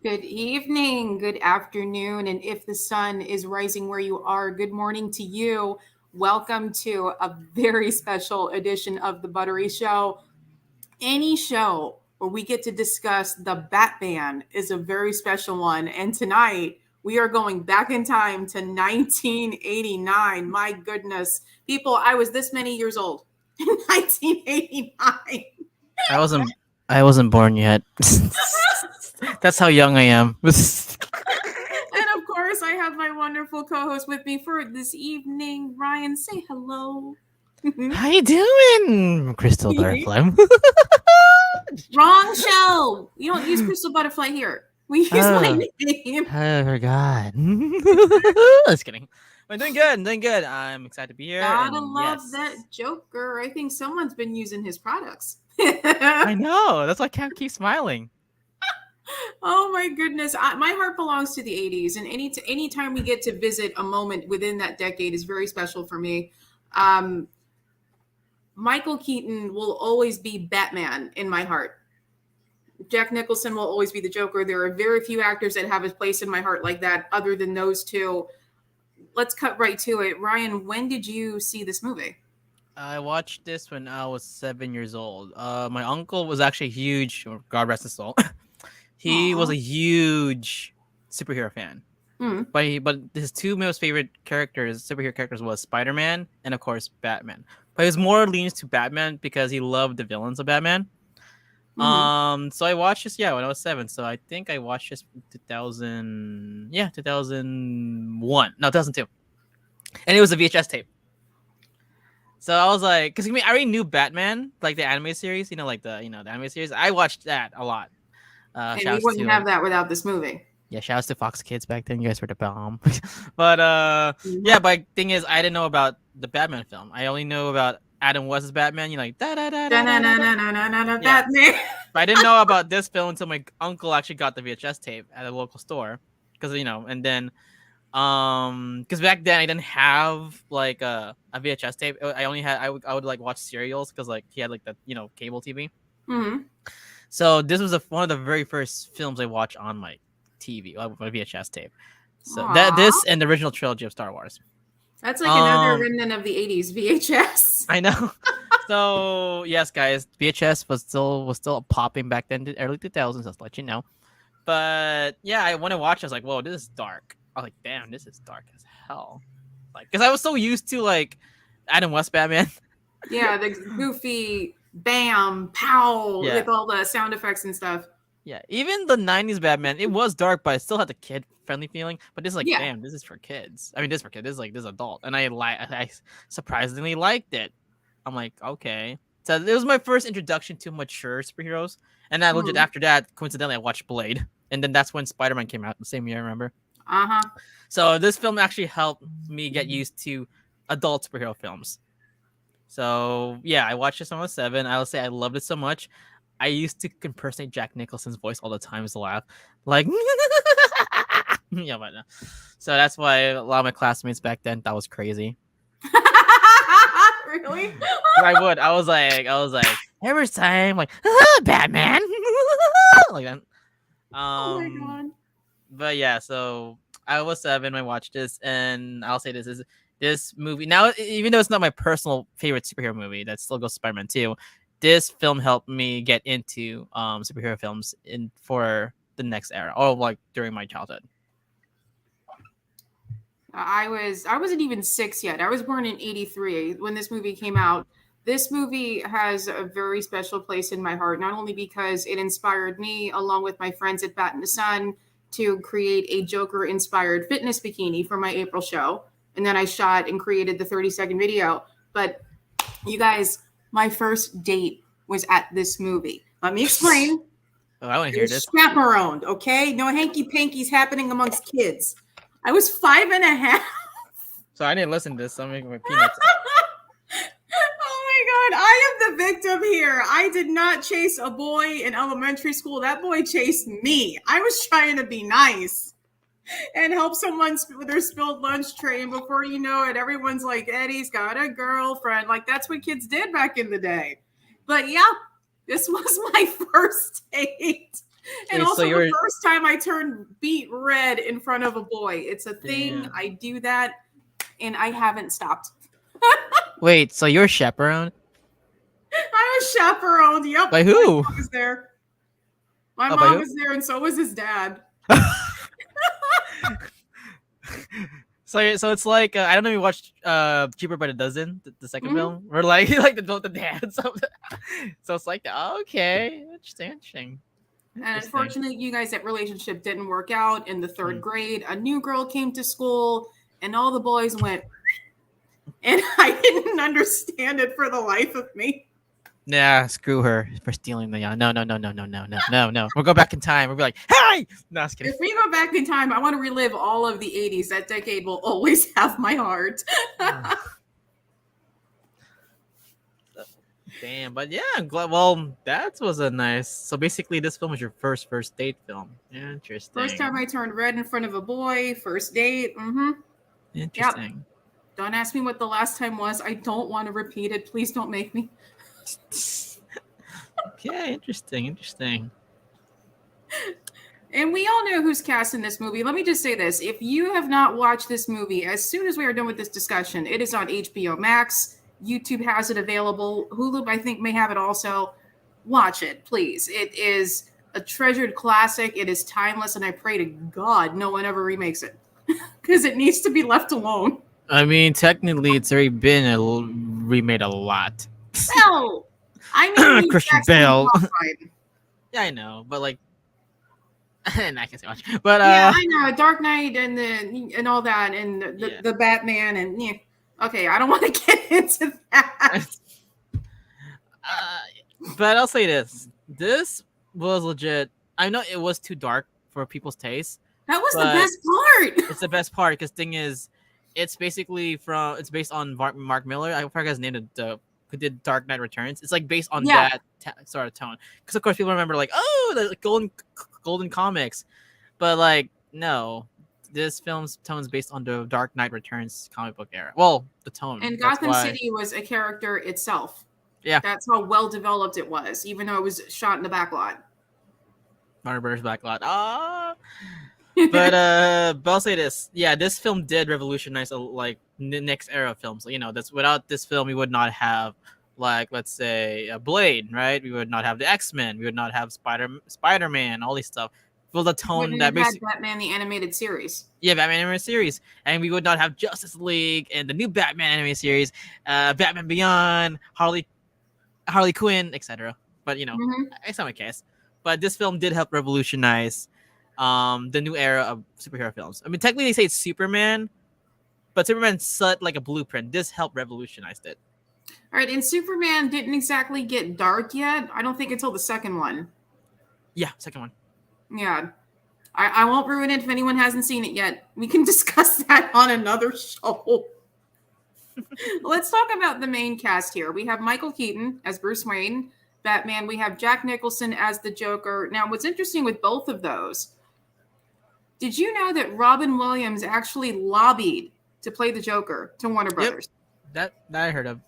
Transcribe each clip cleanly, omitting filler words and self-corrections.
Good evening, good afternoon, and if the sun is rising where you are, good morning to you. Welcome to a very special edition of the Buttery Show. Any show where we get to discuss the Batman is a very special one. And tonight we are going back in time to 1989. My goodness, people, I was this many years old in 1989. I wasn't. I wasn't born yet. That's how young I am. And of course, I have my wonderful co-host with me for this evening. Ryan, say hello. How you doing, Crystal Butterfly? Wrong show. You don't use Crystal Butterfly here. We use my Oh, name. I forgot. Just kidding. I'm doing good. I'm doing good. I'm excited to be here. Gotta And love yes, that Joker. I think someone's been using his products. I know. That's why I can't keep smiling. Oh my goodness. My heart belongs to the 80s, and anytime we get to visit a moment within that decade is very special for me. Um, Michael Keaton will always be Batman in my heart. Jack Nicholson will always be the Joker. There are very few actors that have a place in my heart like that, other than those two. Let's cut right to it. Ryan, when did you see this movie? I watched this when I was 7 years old. My uncle was actually huge. God rest his soul. He was Aw. a huge superhero fan. Hmm. But his two most favorite superhero characters, was Spider-Man and of course Batman. But he was more leans to Batman because he loved the villains of Batman. Mm-hmm. So I watched this when I was 7. So I think I watched this 2001. No, 2002. And it was a VHS tape. So I was like, because I already knew Batman, like the anime series, the anime series. I watched that a lot. And we Shouts to wouldn't have that without this movie. Yeah, shouts to Fox Kids back then. You guys were the bomb. But yeah, Yep. but thing is, I didn't know about the Batman film. I only know about Adam West's Batman. Like da da da da da da. Yeah, Batman. but I didn't know about this film until my uncle actually got the VHS tape at a local store, because and then because back then I didn't have like a VHS tape. I only had I would like watch serials because like he had like the cable TV. Mm-hmm. So this was one of the very first films I watched on my TV, my VHS tape. So this and the original trilogy of Star Wars. That's like another remnant of the 80s VHS. I know. So yes, guys, VHS was still popping back then, the early 2000s. Just to let you know. But yeah, I when I watched, I was like, "Whoa, this is dark." I was like, "Damn, this is dark as hell." Like, because I was so used to like Adam West Batman. Yeah, the goofy bam, pow, Yeah. with all the sound effects and stuff. Yeah, even the 90s Batman, it was dark, but it still had the kid friendly feeling. But this is like, Yeah. damn, this is for kids. I mean, this is for kids. This is like this adult, and I surprisingly liked it. I'm like, okay. So it was my first introduction to mature superheroes, and I legit after that, coincidentally, I watched Blade, and then that's when Spider-Man came out the same year. I remember. Uh-huh. So this film actually helped me get used to adult superhero films. So yeah, I watched this when I was 7. I'll say I loved it so much. I used to impersonate Jack Nicholson's voice all the time as a laugh, like yeah, but no. So that's why a lot of my classmates back then thought was crazy. Really? I was like, every time, like Batman, like that. Oh my god. But yeah, so I was 7 when I watched this, and I'll say this movie now, even though it's not my personal favorite superhero movie, that still goes Spider-Man 2. This film helped me get into superhero films for the next era, or like during my childhood. I wasn't even 6 yet. I was born in 83 when this movie came out. This movie has a very special place in my heart, not only because it inspired me along with my friends at Bat in the Sun to create a Joker inspired fitness bikini for my April show, and then I shot and created the 30-second video, but you guys, my first date was at this movie. Let me explain. Oh, I want to hear It was this. chaperoned, okay? No hanky pankies happening amongst kids. I was 5.5. So I didn't listen to this. So I'm making my peanuts. Oh my god, I am the victim here. I did not chase a boy in elementary school. That boy chased me. I was trying to be nice and help someone with their spilled lunch tray. And before you know it, everyone's like, Eddie's got a girlfriend. Like, that's what kids did back in the day. But yeah, this was my first date. And Wait, so also the you're first time I turned beet red in front of a boy. It's a thing. damn. I do that and I haven't stopped. Wait, so you're chaperone? I was chaperoned. Yep. By My who? mom was there. My Oh, by mom who? was there and so was his dad. So it's like I don't know if you watched Cheaper by the Dozen, the second Mhm. film, where like like the dads. So it's like okay, interesting. And Interesting. unfortunately, you guys, that relationship didn't work out. In the third Mm. grade, a new girl came to school, and all the boys went, and I didn't understand it for the life of me. Yeah, screw her for stealing the no. We'll go back in time. We'll be like, hey, no, I was kidding. If we go back in time, I want to relive all of the 80s. That decade will always have my heart. Damn, but yeah, I'm glad. Well, that was a nice. So basically, this film was your first date film. Interesting. First time I turned red in front of a boy, first date. Mm-hmm. Interesting. Yep. Don't ask me what the last time was. I don't want to repeat it. Please don't make me. Okay, interesting. And we all know who's cast in this movie. Let me just say this. If you have not watched this movie, as soon as we are done with this discussion, it is on HBO Max. YouTube has it available. Hulu, I think, may have it also. Watch it, please. It is a treasured classic. It is timeless, and I pray to God no one ever remakes it because it needs to be left alone. I mean, technically, it's already been remade a lot. No, I mean Christian Bale. Yeah, I know, but like, and I can say much. But yeah, I know Dark Knight and all that, and the Batman, and yeah. Okay, I don't want to get into that. But I'll say this: this was legit. I know it was too dark for people's taste. That was the best part. It's the best part because thing is, it's basically it's based on Mark Miller. I forgot his name. Who did Dark Knight Returns? It's like based on that sort of tone. Because of course people remember like, oh, the golden comics, but like no, this film's tone is based on the Dark Knight Returns comic book era. Well, the tone. And Gotham City was a character itself. Yeah, that's how well developed it was, even though it was shot in the backlot. Warner Brothers backlot. But I'll say this. Yeah, this film did revolutionize like the next era of films. You know, that's without this film, we would not have like let's say Blade, right? We would not have the X-Men. We would not have Spider-Man, all these stuff. Well, the tone that basically Batman the animated series. Yeah, Batman animated series, and we would not have Justice League and the new Batman animated series, Batman Beyond, Harley Quinn, etc. But you know, it's not my case. But this film did help revolutionize the new era of superhero films. I mean, technically they say it's Superman, but Superman set like a blueprint. This helped revolutionize it. All right, and Superman didn't exactly get dark yet. I don't think until the second one. Yeah, second one. Yeah. I won't ruin it if anyone hasn't seen it yet. We can discuss that on another show. Let's talk about the main cast here. We have Michael Keaton as Bruce Wayne, Batman. We have Jack Nicholson as the Joker. Now, what's interesting with both of those, did you know that Robin Williams actually lobbied to play the Joker to Warner Brothers? That I heard of.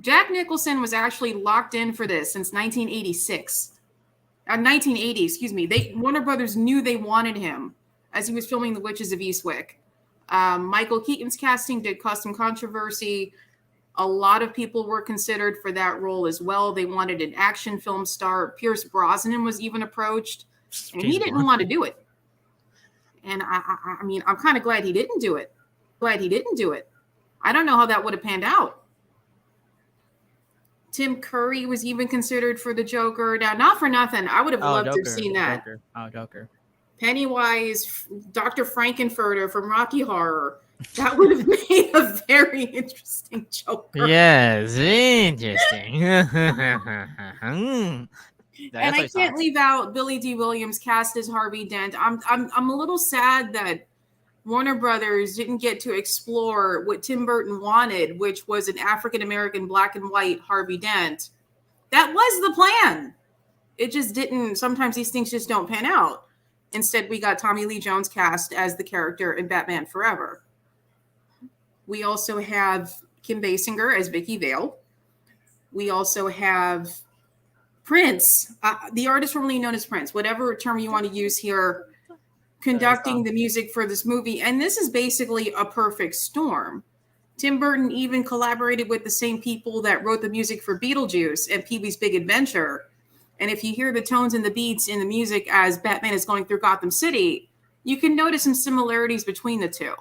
Jack Nicholson was actually locked in for this since 1986. 1980, excuse me. Warner Brothers knew they wanted him as he was filming The Witches of Eastwick. Michael Keaton's casting did cause some controversy. A lot of people were considered for that role as well. They wanted an action film star. Pierce Brosnan was even approached, and he didn't want to do it. And I mean, I'm kind of glad he didn't do it. I don't know how that would have panned out. Tim Curry was even considered for the Joker. Now, not for nothing, I would have loved to have seen that. Joker. Pennywise, Dr. Frankenfurter from Rocky Horror. That would have made a very interesting Joker. Yes, interesting. And I can't leave out Billy D. Williams cast as Harvey Dent. I'm a little sad that Warner Brothers didn't get to explore what Tim Burton wanted, which was an African-American black and white Harvey Dent. That was the plan. It just didn't. Sometimes these things just don't pan out. Instead, we got Tommy Lee Jones cast as the character in Batman Forever. We also have Kim Basinger as Vicki Vale. We also have Prince, the artist formerly known as Prince, whatever term you want to use here, conducting the music for this movie. And this is basically a perfect storm. Tim Burton even collaborated with the same people that wrote the music for Beetlejuice and Pee-wee's Big Adventure. And if you hear the tones and the beats in the music as Batman is going through Gotham City, you can notice some similarities between the two.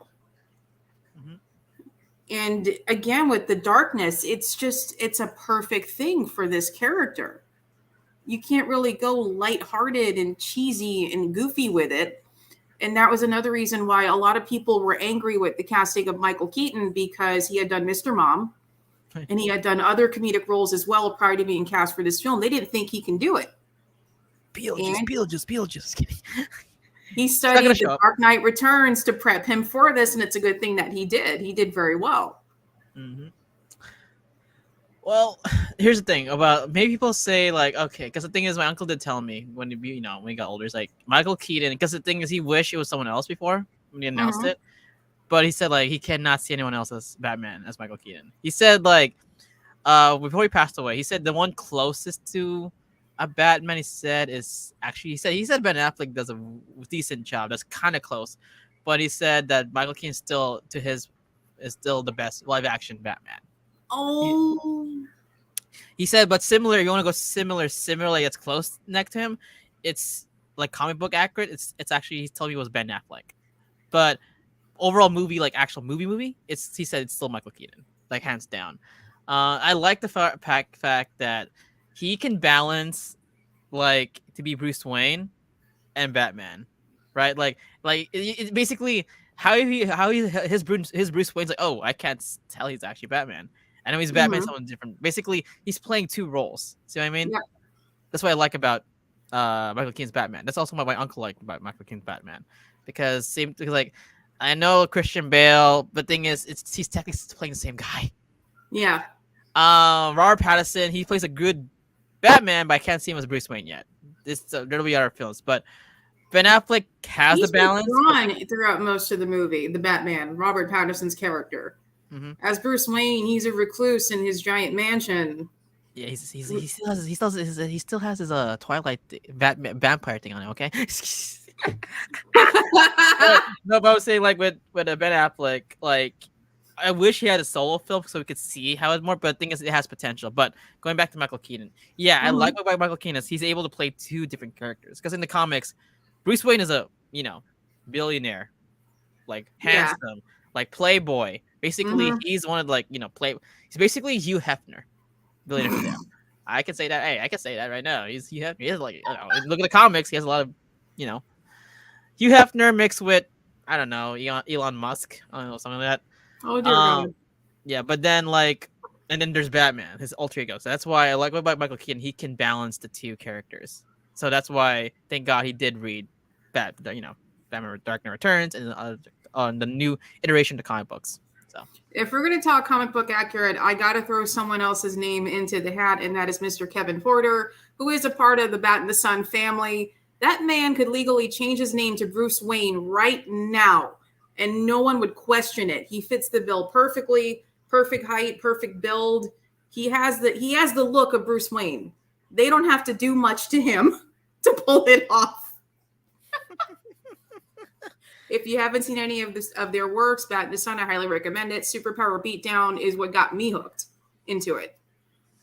Mm-hmm. And again, with the darkness, it's a perfect thing for this character. You can't really go lighthearted and cheesy and goofy with it. And that was another reason why a lot of people were angry with the casting of Michael Keaton, because he had done Mr. Mom and he had done other comedic roles as well prior to being cast for this film. They didn't think he can do it. Beetlejuice. Kidding. He studied The Dark Knight Returns to prep him for this, and it's a good thing that he did. He did very well. Mm-hmm. Well, here's the thing about, maybe people say like, okay, because the thing is, my uncle did tell me when he got older, it's like Michael Keaton, because the thing is, he wished it was someone else before when he announced it, but he said like he cannot see anyone else as Batman as Michael Keaton. He said like, before he passed away, he said the one closest to a Batman, he said Ben Affleck does a decent job. That's kind of close, but he said that Michael Keaton is still the best live action Batman. Oh, he said, but similar. You want to go similar, like it's close next to him. It's like comic book accurate. It's actually, he told me it was Ben Affleck, but overall movie, like actual movie, he said it's still Michael Keaton, like hands down. I like the fact that he can balance like to be Bruce Wayne and Batman, right? Like it's basically his Bruce Wayne's like, oh, I can't tell he's actually Batman. I know he's Batman, someone different. Basically, he's playing two roles. See what I mean? Yeah. That's what I like about Michael Keaton's Batman. That's also what my uncle liked about Michael Keaton's Batman, because like I know Christian Bale, but the thing is, he's technically playing the same guy. Yeah. Robert Pattinson, he plays a good Batman, but I can't see him as Bruce Wayne yet. There'll be other films, but Ben Affleck has the balance. He's throughout most of the movie, the Batman, Robert Pattinson's character. Mm-hmm. As Bruce Wayne, he's a recluse in his giant mansion. Yeah, he still has his Twilight vampire thing on it. Okay. No, but I was saying like with Ben Affleck, like I wish he had a solo film so we could see how it's more. But the thing is, it has potential. But going back to Michael Keaton, yeah, I like what Michael Keaton is. He's able to play two different characters, because in the comics, Bruce Wayne is a billionaire, like handsome, like playboy. Basically, he's one of he's basically Hugh Hefner, billionaire for them. I can say that. Hey, I can say that right now. He's Hugh Hefner. He's like, look at the comics. He has a lot of, Hugh Hefner mixed with, I don't know, Elon Musk. I don't know, something like that. Oh, dear God. Yeah, but then and then there's Batman, his alter ego. So that's why I like about Michael Keaton. He can balance the two characters. So that's why, thank God, he did read Batman Dark Knight Returns and on the new iteration of the comic books. So if we're going to talk comic book accurate, I got to throw someone else's name into the hat, and that is Mr. Kevin Porter, who is a part of the Bat and the Sun family. That man could legally change his name to Bruce Wayne right now, and no one would question it. He fits the bill perfectly, perfect height, perfect build. He has the look of Bruce Wayne. They don't have to do much to him to pull it off. If you haven't seen any of their works, Bat and the Sun, I highly recommend it. Superpower Beatdown is what got me hooked into it.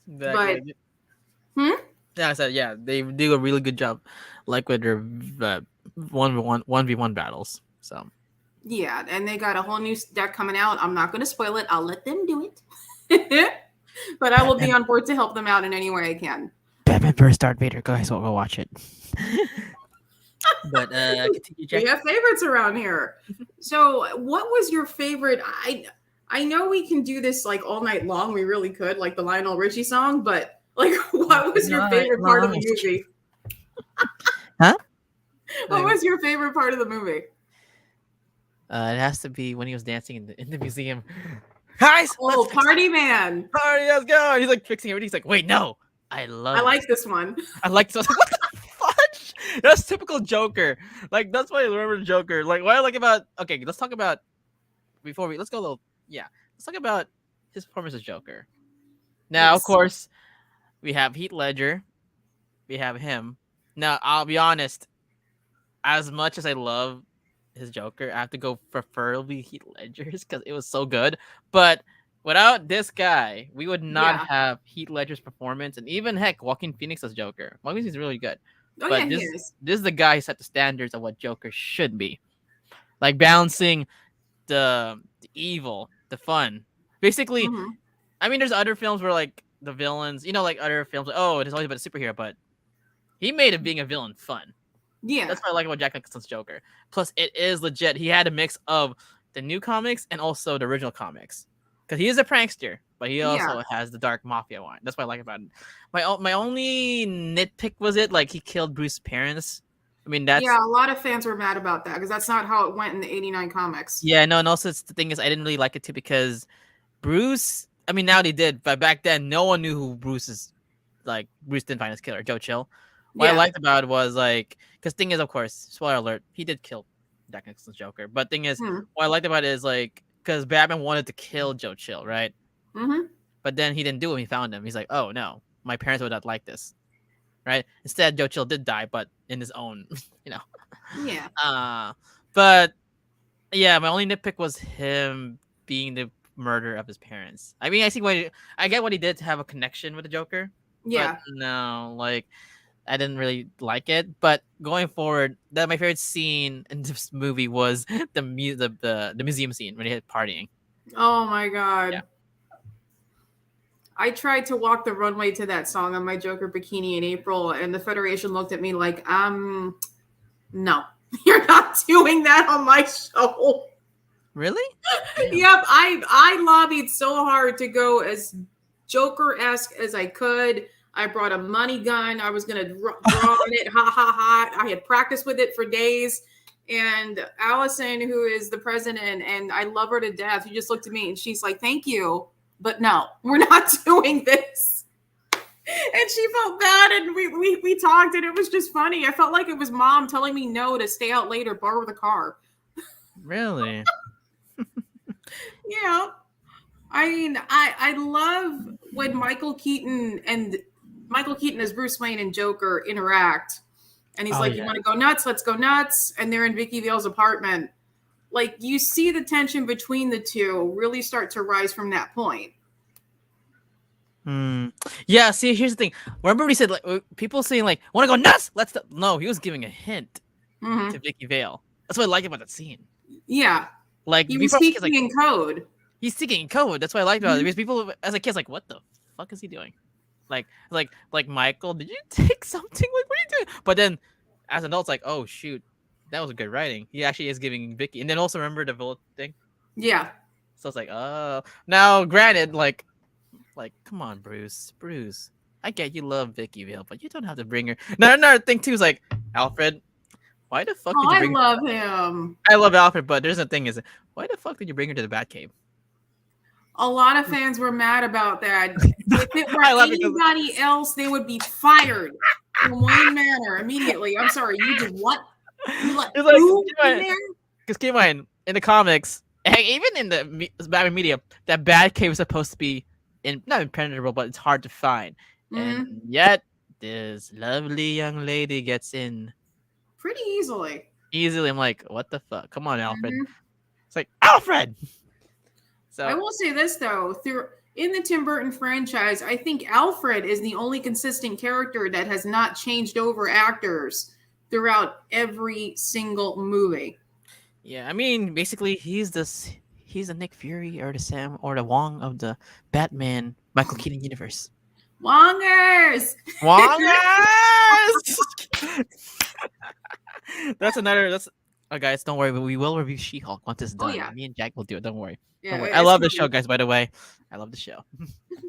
Yeah, I said, yeah, they do a really good job, like with their 1v1 battles. So yeah, and they got a whole new deck coming out. I'm not going to spoil it. I'll let them do it. But I will be on board to help them out in any way I can. Batman vs. Darth Vader, guys, we'll go watch it. But we have favorites around here. So what was your favorite? I know we can do this like all night long. We really could, like the Lionel Richie song, but like what was your favorite part of the movie? Huh? What was your favorite part of the movie? It has to be when he was dancing in the museum. Guys, Party Man. Party, let's go. He's like fixing everything. He's like, wait, no. I like this one. I like this one. What the fudge? That's typical Joker. Like, that's why I remember Joker. Like, what I like about... Okay, let's talk about... Let's go a little... Yeah. Let's talk about his performance as Joker. Now, of course, we have Heath Ledger. we have him. Now, I'll be honest. As much as I love his Joker, I have to go preferably Heath Ledger's because it was so good. But without this guy, we would not Yeah. have Heath Ledger's performance, and even heck, Joaquin Phoenix as Joker. Joaquin Phoenix is really good, Oh yeah, but he this is. this is the guy who set the standards of what Joker should be, like balancing the evil, the fun. Basically, Hmm. I mean, there's other films where like the villains, like other films, like, oh, it is always about a superhero, but he made it being a villain fun. Yeah. That's what I like about Jack Nicholson's Joker. Plus, it is legit. He had a mix of the new comics and also the original comics. Because he is a prankster, but he Yeah. also has the dark mafia one. That's what I like about it. My only nitpick was it like he killed Bruce's parents. I mean, Yeah, that's a lot of fans were mad about that because that's not how it went in the 89 comics. yeah, no, and also the thing is I didn't really like it too because Bruce. I mean, now they did, but back then no one knew who Bruce didn't find his killer, Joe Chill. What I Yeah. liked about it was like, because thing is, of course, spoiler alert, he did kill Jack Nicholson's Joker. But thing is, Hmm. what I liked about it is like, because Batman wanted to kill Joe Chill, right? Hmm. But then he didn't do it. He found him. He's like, oh no, my parents would not like this, right? Instead, Joe Chill did die, but in his own, you know. Yeah. But yeah, my only nitpick was him being the murder of his parents. I mean, I get what he did to have a connection with the Joker, but Yeah. no, like I didn't really like it. But going forward, that my favorite scene in this movie was the museum scene when he had partying. Oh my God. Yeah. I tried to walk the runway to that song on my Joker bikini in April, and the Federation looked at me like, no, you're not doing that on my show. Really? Damn. Yep, I lobbied so hard to go as Joker-esque as I could. I brought a money gun. I was gonna draw on it. Ha ha ha! I had practiced with it for days. And Allison, who is the president, and I love her to death, she just looked at me and she's like, "Thank you, but no, we're not doing this." And she felt bad, and we talked, and it was just funny. I felt like it was mom telling me no to stay out later, borrow the car. Really? Yeah. I mean, I love when Michael Keaton as Bruce Wayne and Joker interact. And he's Oh like, "You yeah. want to go nuts? Let's go nuts." And they're in Vicki Vale's apartment. Like, you see the tension between the two really start to rise from that point. Yeah. See, here's the thing. Remember, he said like people saying like, "Want to go nuts?" No, he was giving a hint Hmm. to Vicki Vale. That's what I like about that scene. Yeah. Like He was before, kids like speaking in code. he's speaking in code. That's what I liked about it. Mhm. Because people as a kid's like, "What the fuck is he doing?" Like Michael, did you take something? Like, what are you doing? But then, as adults, like, oh shoot, that was good writing. He actually is giving Vicky, and then also remember the vote thing. Yeah. So it's like, oh, now granted, like, come on, Bruce, I get you love Vicky Vale, but you don't have to bring her. Now another thing too is like, Alfred, why the fuck Oh, did you I bring? love him. I love Alfred, but there's a thing is, why the fuck did you bring her to the Batcave? A lot of fans were mad about that. If it were I love it 'cause- anybody else, they would be fired from Wayne Manor immediately. I'm sorry, you did what? You let It's like, who keep in in there? Because keep in mind, in the comics, heck, even in the Batman media, that Batcave was supposed to be not impenetrable, but it's hard to find. Mhm. And yet, this lovely young lady gets in Pretty easily. easily. I'm like, what the fuck? Come on, Alfred. Mhm. It's like, Alfred! So, I will say this though, in the Tim Burton franchise, I think Alfred is the only consistent character that has not changed over actors throughout every single movie. yeah, I mean, basically, he's the Nick Fury or the Sam or the Wong of the Batman Michael Keaton universe. Wongers! Wongers! That's guys, don't worry, we will review She-Hulk once it's done. yeah. Me and Jack will do it. Don't worry. Yeah, Don't worry. I it's love the funny. show, guys. By the way, I love the show.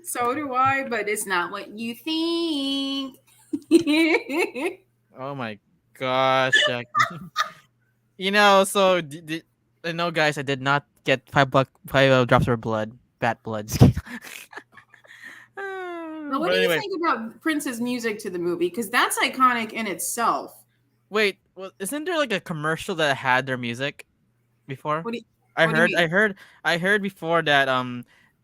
So do I, but it's not what you think. Oh my gosh, Jack. So I know, guys. I did not get five drops of blood, bat blood. Now, what do you think about Prince's music to the movie? Because that's iconic in itself. Wait, isn't there like a commercial that had their music before? What do you, I what do you heard mean? I heard before that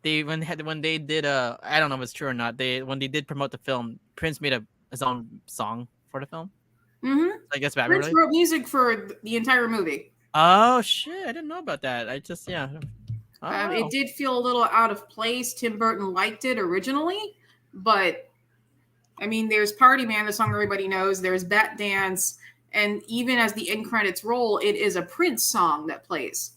they when they did I don't know if it's true or not, when they did promote the film, Prince made a his own song for the film. Mm-hmm. I guess Batman. Prince Really? wrote music for the entire movie. Oh shit! I didn't know about that. I just Oh It wow. did feel a little out of place. Tim Burton liked it originally, but I mean, there's Party Man, the song everybody knows. There's Bat Dance, and even as the end credits roll, it is a Prince song that plays.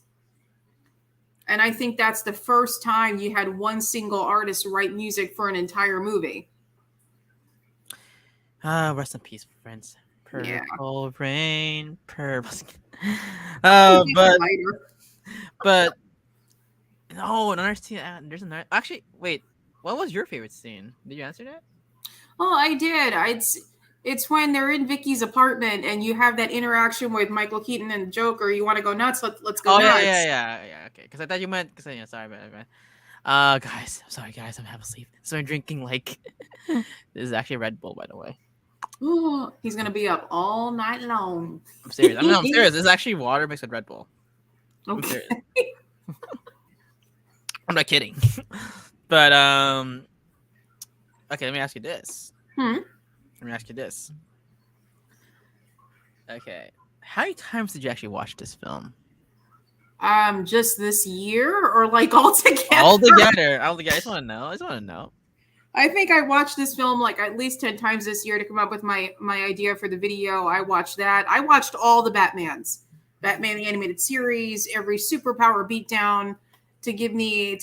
And I think that's the first time you had one single artist write music for an entire movie. Rest in peace, friends. Yeah. Purple rain, purple. Later. But no, another scene. There's another. Actually, wait. What was your favorite scene? Did you answer that? Oh, I did. It's when they're in Vicky's apartment and you have that interaction with Michael Keaton and the Joker. You want to go nuts? Let's go Oh nuts. yeah. Okay, because I thought you meant. Because yeah, sorry, man. Guys, I'm sorry, guys. I'm half asleep. So I'm drinking like. This is actually Red Bull, by the way. Oh, he's gonna be up all night long. I'm serious. I'm serious. This is actually water mixed with Red Bull. I'm serious. I'm not kidding. But okay, let me ask you this. Let me ask you this. Okay, how many times did you actually watch this film? Just this year or like all together? All together. I just want to know. I think I watched this film like at least 10 times this year to come up with my idea for the video. I watched that. I watched all the Batmans. Batman the animated series, every superpower beatdown to give me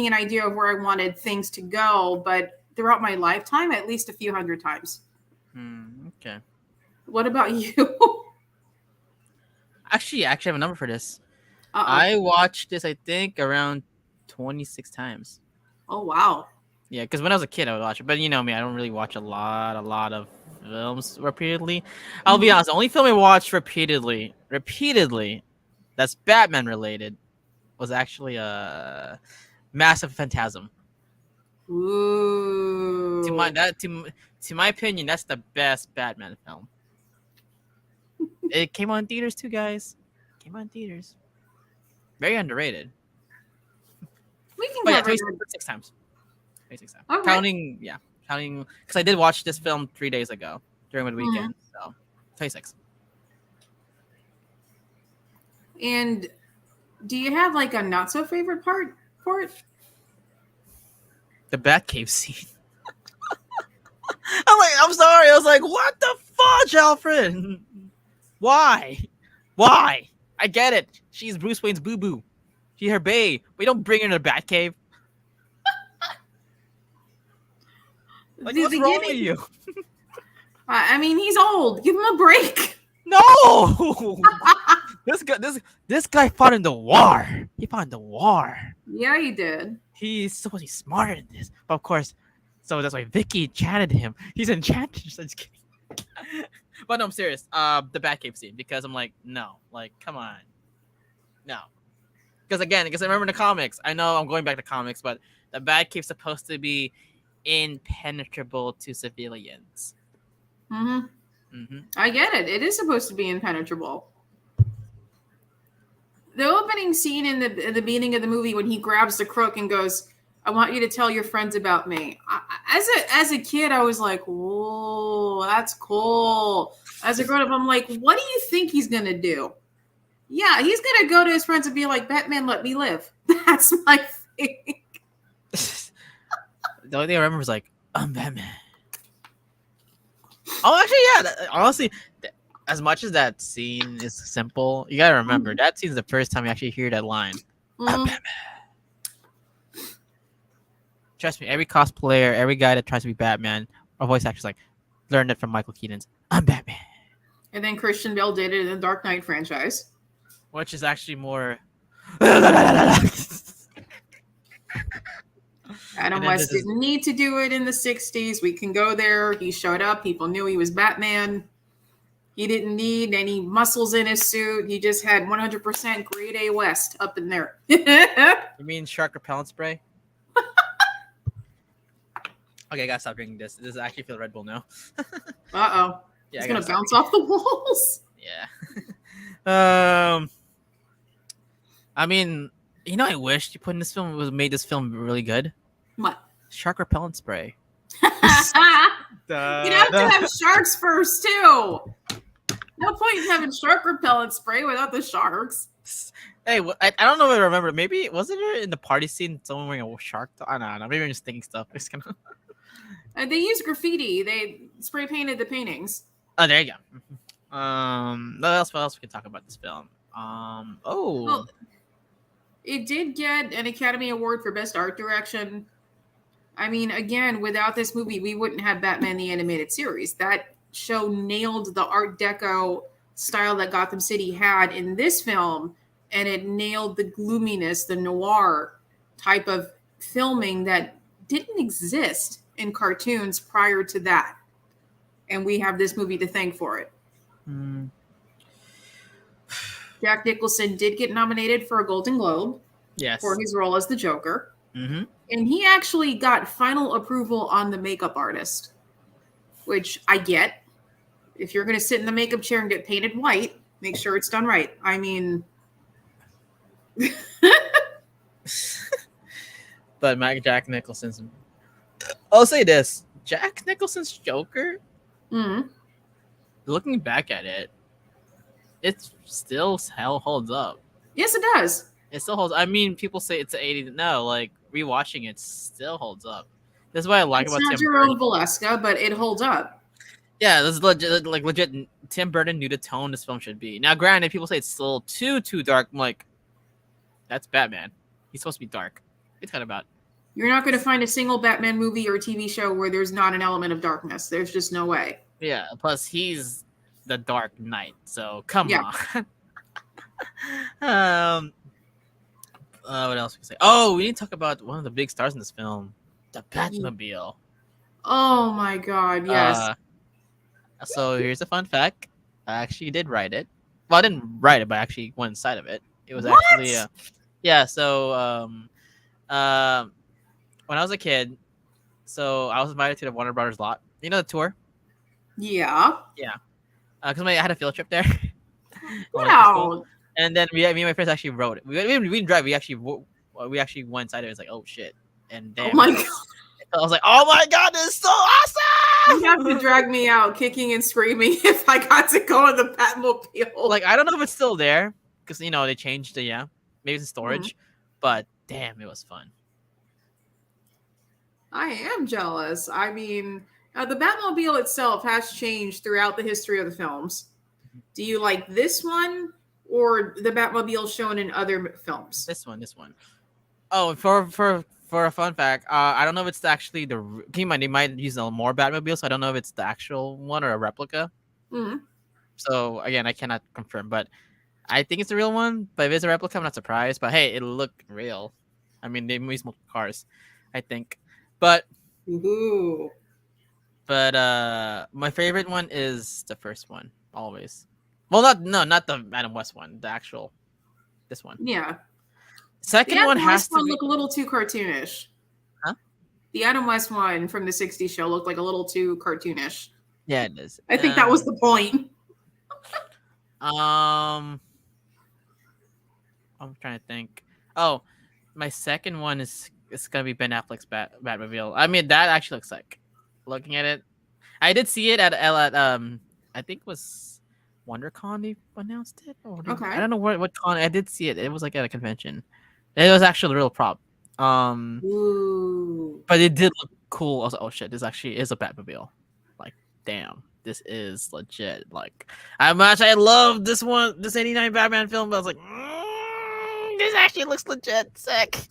an idea of where I wanted things to go, but throughout my lifetime at least a few hundred times. Okay. What about you? Actually, I have a number for this. Uh-oh. I watched this, I think, around 26 times. Oh wow. Yeah, because when I was a kid, I would watch it. But you know me, I don't really watch a lot of films repeatedly. I'll be honest, the only film I watched repeatedly, that's Batman related, was actually Massive Phantasm. Ooh. To my opinion, that's the best Batman film. It came on theaters too, guys. Came on theaters. Very underrated. We can But yeah, cover 26 times. 26 times. Okay. Counting because I did watch this film 3 days ago during the weekend. So 26. And do you have like a not so favorite part for it? The Batcave scene. I'm sorry. I was like, what the fudge, Alfred? Why? I get it. She's Bruce Wayne's boo-boo. She's her bae. We don't bring her to the Batcave. Like, what's wrong with you? I mean, he's old. Give him a break. No! This guy fought in the war. He fought in the war. Yeah, he did. He's supposed to be smarter than this. But of course, so that's why Vicki enchanted him. He's enchanted. Just kidding. But no, I'm serious. The Batcave scene, because I'm like, no. Like, come on. No. Because I remember in the comics, I know I'm going back to comics, but the Batcave's supposed to be impenetrable to civilians. I get it. It is supposed to be impenetrable. The opening scene in the beginning of the movie when he grabs the crook and goes, "I want you to tell your friends about me." As a kid, I was like, "Whoa, that's cool." As a grown up, I'm like, "What do you think he's gonna do?" Yeah, he's gonna go to his friends and be like, "Batman, let me live." That's my thing. The only thing I remember was like, I'm Batman. Oh, actually, yeah. Honestly, as much as that scene is simple, you gotta remember that scene's the first time you actually hear that line. I'm Batman. Trust me, every cosplayer, every guy that tries to be Batman, or voice actor's like, learned it from Michael Keaton's I'm Batman. And then Christian Bale did it in the Dark Knight franchise. Which is actually more Adam West didn't need to do it in the 60s. We can go there. He showed up. People knew he was Batman. He didn't need any muscles in his suit. He just had 100% grade A West up in there. You mean shark repellent spray? Okay, I gotta stop drinking this. This actually feel Red Bull now. Uh-oh. Yeah, it's gonna bounce off the walls. Yeah. I mean, you know, I wish you put in this film made this film really good. What? Shark repellent spray. You'd have to have sharks first, too. No point in having shark repellent spray without the sharks. Hey, I don't know if I remember. Maybe wasn't it in the party scene someone wearing a shark? I don't know. Maybe I'm just thinking stuff. It's kind of. They used graffiti. They spray painted the paintings. Oh, there you go. What else we can talk about this film? Well, it did get an Academy Award for Best Art Direction. I mean, again, without this movie, we wouldn't have Batman the Animated Series. That show nailed the Art Deco style that Gotham City had in this film, and it nailed the gloominess, the noir type of filming that didn't exist in cartoons prior to that. And we have this movie to thank for it. Mm. Jack Nicholson did get nominated for a Golden Globe for his role as the Joker. Mm-hmm. And he actually got final approval on the makeup artist, which I get. If you're going to sit in the makeup chair and get painted white, make sure it's done right. I mean... But Jack Nicholson's... I'll say this. Jack Nicholson's Joker, looking back at it, it still holds up. Yes, it does. It still holds. I mean, people say it's an 80. No, like rewatching it still holds up. That's what I like about Tim Burton. It's not Jerome Valeska, but it holds up. Yeah, this is legit. Tim Burton knew the tone this film should be. Now, granted, people say it's still too dark. I'm like, that's Batman. He's supposed to be dark. It's kind of about. You're not going to find a single Batman movie or TV show where there's not an element of darkness. There's just no way. Yeah. Plus, he's the Dark Knight. So come on. What else we can say? Oh, we need to talk about one of the big stars in this film, the Batmobile. Oh my God! Yes. So here's a fun fact. I actually did write it. Well, I didn't write it, but I actually went inside of it. It was actually So when I was a kid, so I was invited to the Warner Brothers lot. You know the tour? Yeah. Yeah. Because I had a field trip there. Wow. And then me and my friends actually rode it. We didn't drive. We actually went inside it. It was like, oh shit! And damn. Oh my God. I was like, oh my God, this is so awesome! You have to drag me out, kicking and screaming, if I got to go in the Batmobile. Like, I don't know if it's still there because they changed the maybe it's in storage, but damn, it was fun. I am jealous. I mean, the Batmobile itself has changed throughout the history of the films. Do you like this one or the Batmobile shown in other films? This one. Oh, for a fun fact, I don't know if it's actually keep in mind, they might use more Batmobiles, so I don't know if it's the actual one or a replica. Mm-hmm. So again, I cannot confirm, but I think it's the real one. But if it's a replica, I'm not surprised. But hey, it looked real. I mean, they use multiple cars, I think. But my favorite one is the first one always. Well, not the Adam West one, the actual this one. Yeah. Second one has to look a little too cartoonish. Huh? The Adam West one from the '60s show looked like a little too cartoonish. Yeah, it is. I think that was the point. I'm trying to think. Oh, my second one is gonna be Ben Affleck's Batmobile. I mean, that actually looks like. Looking at it, I did see it at I think it was WonderCon. They announced it. Okay. I don't know what con. I did see it. It was like at a convention. It was actually a real prop. Ooh. But it did look cool. I was like, oh shit, this actually is a Batmobile. Like, damn, this is legit. Like, I love this one, this '89 Batman film. But I was like, this actually looks legit sick.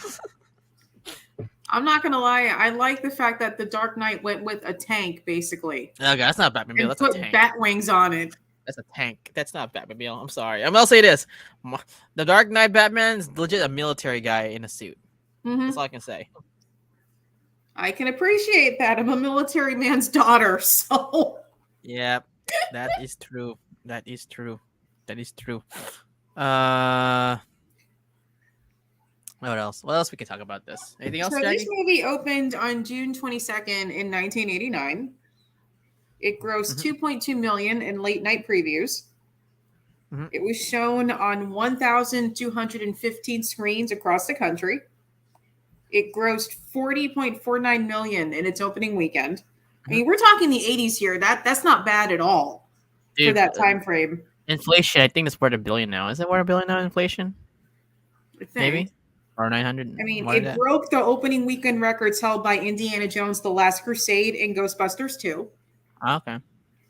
I'm not gonna lie, I like the fact that the Dark Knight went with a tank, basically. Okay, that's not a Batmobile. That's a tank. Put bat wings on it. That's a tank. That's not a Batmobile. I'm sorry. I'll say this: the Dark Knight Batman's legit a military guy in a suit. That's all I can say. I can appreciate that. I'm a military man's daughter, so. Yeah, that is true. That is true. What else? What else we can talk about this? Anything else, Jackie? This movie opened on June 22nd in 1989. It grossed $2.2 million in late night previews. It was shown on 1,215 screens across the country. It grossed $40.49 million in its opening weekend. I mean, we're talking the 80s here. That's not bad at all for Dude, that time frame. inflation, I think it's worth $1 billion now. Is it worth $1 billion now? Inflation, I think. maybe, or 900. I mean, More than it that? broke the opening weekend records held by Indiana Jones: The Last Crusade and Ghostbusters 2. Oh, okay.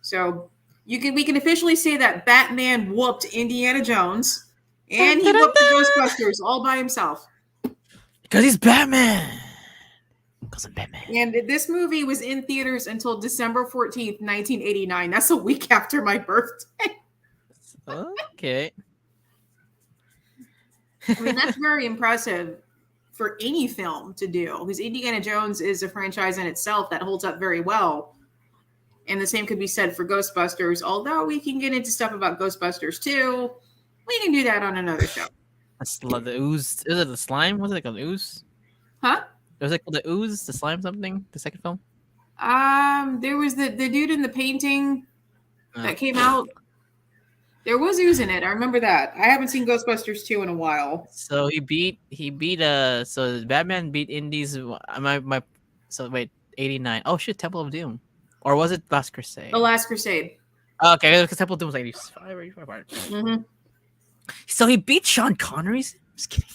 So we can officially say that Batman whooped Indiana Jones and he Dun, dun, whooped the dun. Ghostbusters all by himself. Because he's Batman. Because I'm Batman. And this movie was in theaters until December 14th, 1989. That's a week after my birthday. Okay. I mean, that's very impressive for any film to do, because Indiana Jones is a franchise in itself that holds up very well. And the same could be said for Ghostbusters, although we can get into stuff about Ghostbusters too. We can do that on another show. That's the ooze. Is it the slime? Was it called the ooze? Huh? Was it called the ooze? The slime something? The second film? There was the dude in the painting that came out. There was ooze in it. I remember that. I haven't seen Ghostbusters 2 in a while. So so Batman beat Indy's so wait, 89. Oh shit, Temple of Doom. Or was it Last Crusade? The Last Crusade. Okay, because Temple of Doom was 85, 85 part. Mm-hmm. So he beat Sean Connery's? Just kidding.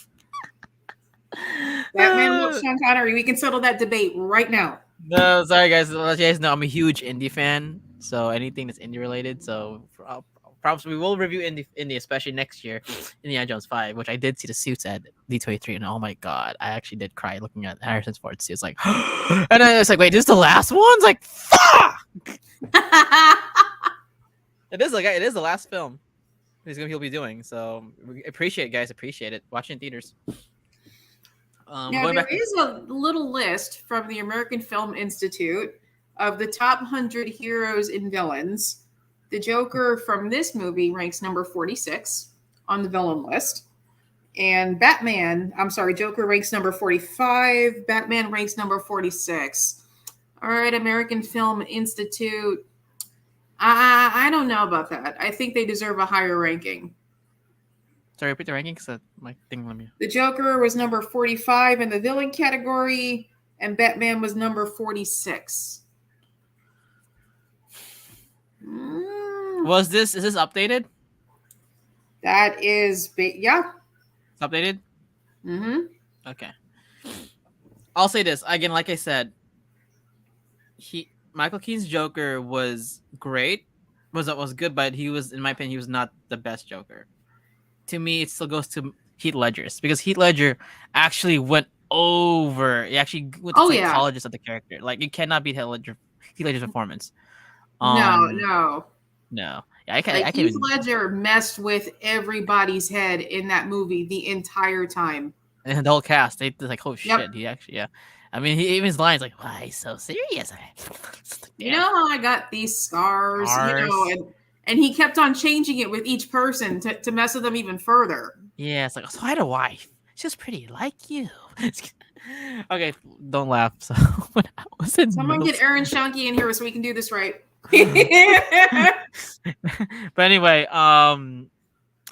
Batman whooped Sean Connery. We can settle that debate right now. No, sorry guys. Let you guys know I'm a huge indie fan. So anything that's indie related. So props, we will review indie, especially next year, Indiana Jones 5, which I did see the suits at D23, and oh my god, I actually did cry looking at Harrison Ford's suits. Like, and I was like, wait, this is the last one? It's like, fuck! It is the last film he'll be doing. So we appreciate it, guys. Appreciate it. Watching in theaters. Now, there is a little list from the American Film Institute of the top 100 heroes and villains. The Joker from this movie ranks number 46 on the villain list. And Joker ranks number 45. Batman ranks number 46. All right, American Film Institute. I don't know about that. I think they deserve a higher ranking. Sorry, repeat the ranking because my thing let me. The Joker was number 45 in the villain category, and Batman was number 46. Is this updated? That is, yeah. It's updated? Mm-hmm. Okay. I'll say this again, like I said, Michael Keaton's Joker was great, was good, but he was, in my opinion, he was not the best Joker. To me, it still goes to Heath Ledger's, because Heath Ledger actually went over. He actually went to psychologist of the character. Like, you cannot beat Heath Ledger's performance. No. Yeah, I can't. Heath Ledger messed with everybody's head in that movie the entire time. And the whole cast, they like, oh shit, he actually, yeah. I mean, even his lines like, "Why so serious?" You know how I got these scars, you know, and he kept on changing it with each person to mess with them even further. Yeah, it's like, so I had a wife. She's pretty like you. Okay, don't laugh. So when I was in someone get Aaron Shanky in here so we can do this right. But anyway, I'm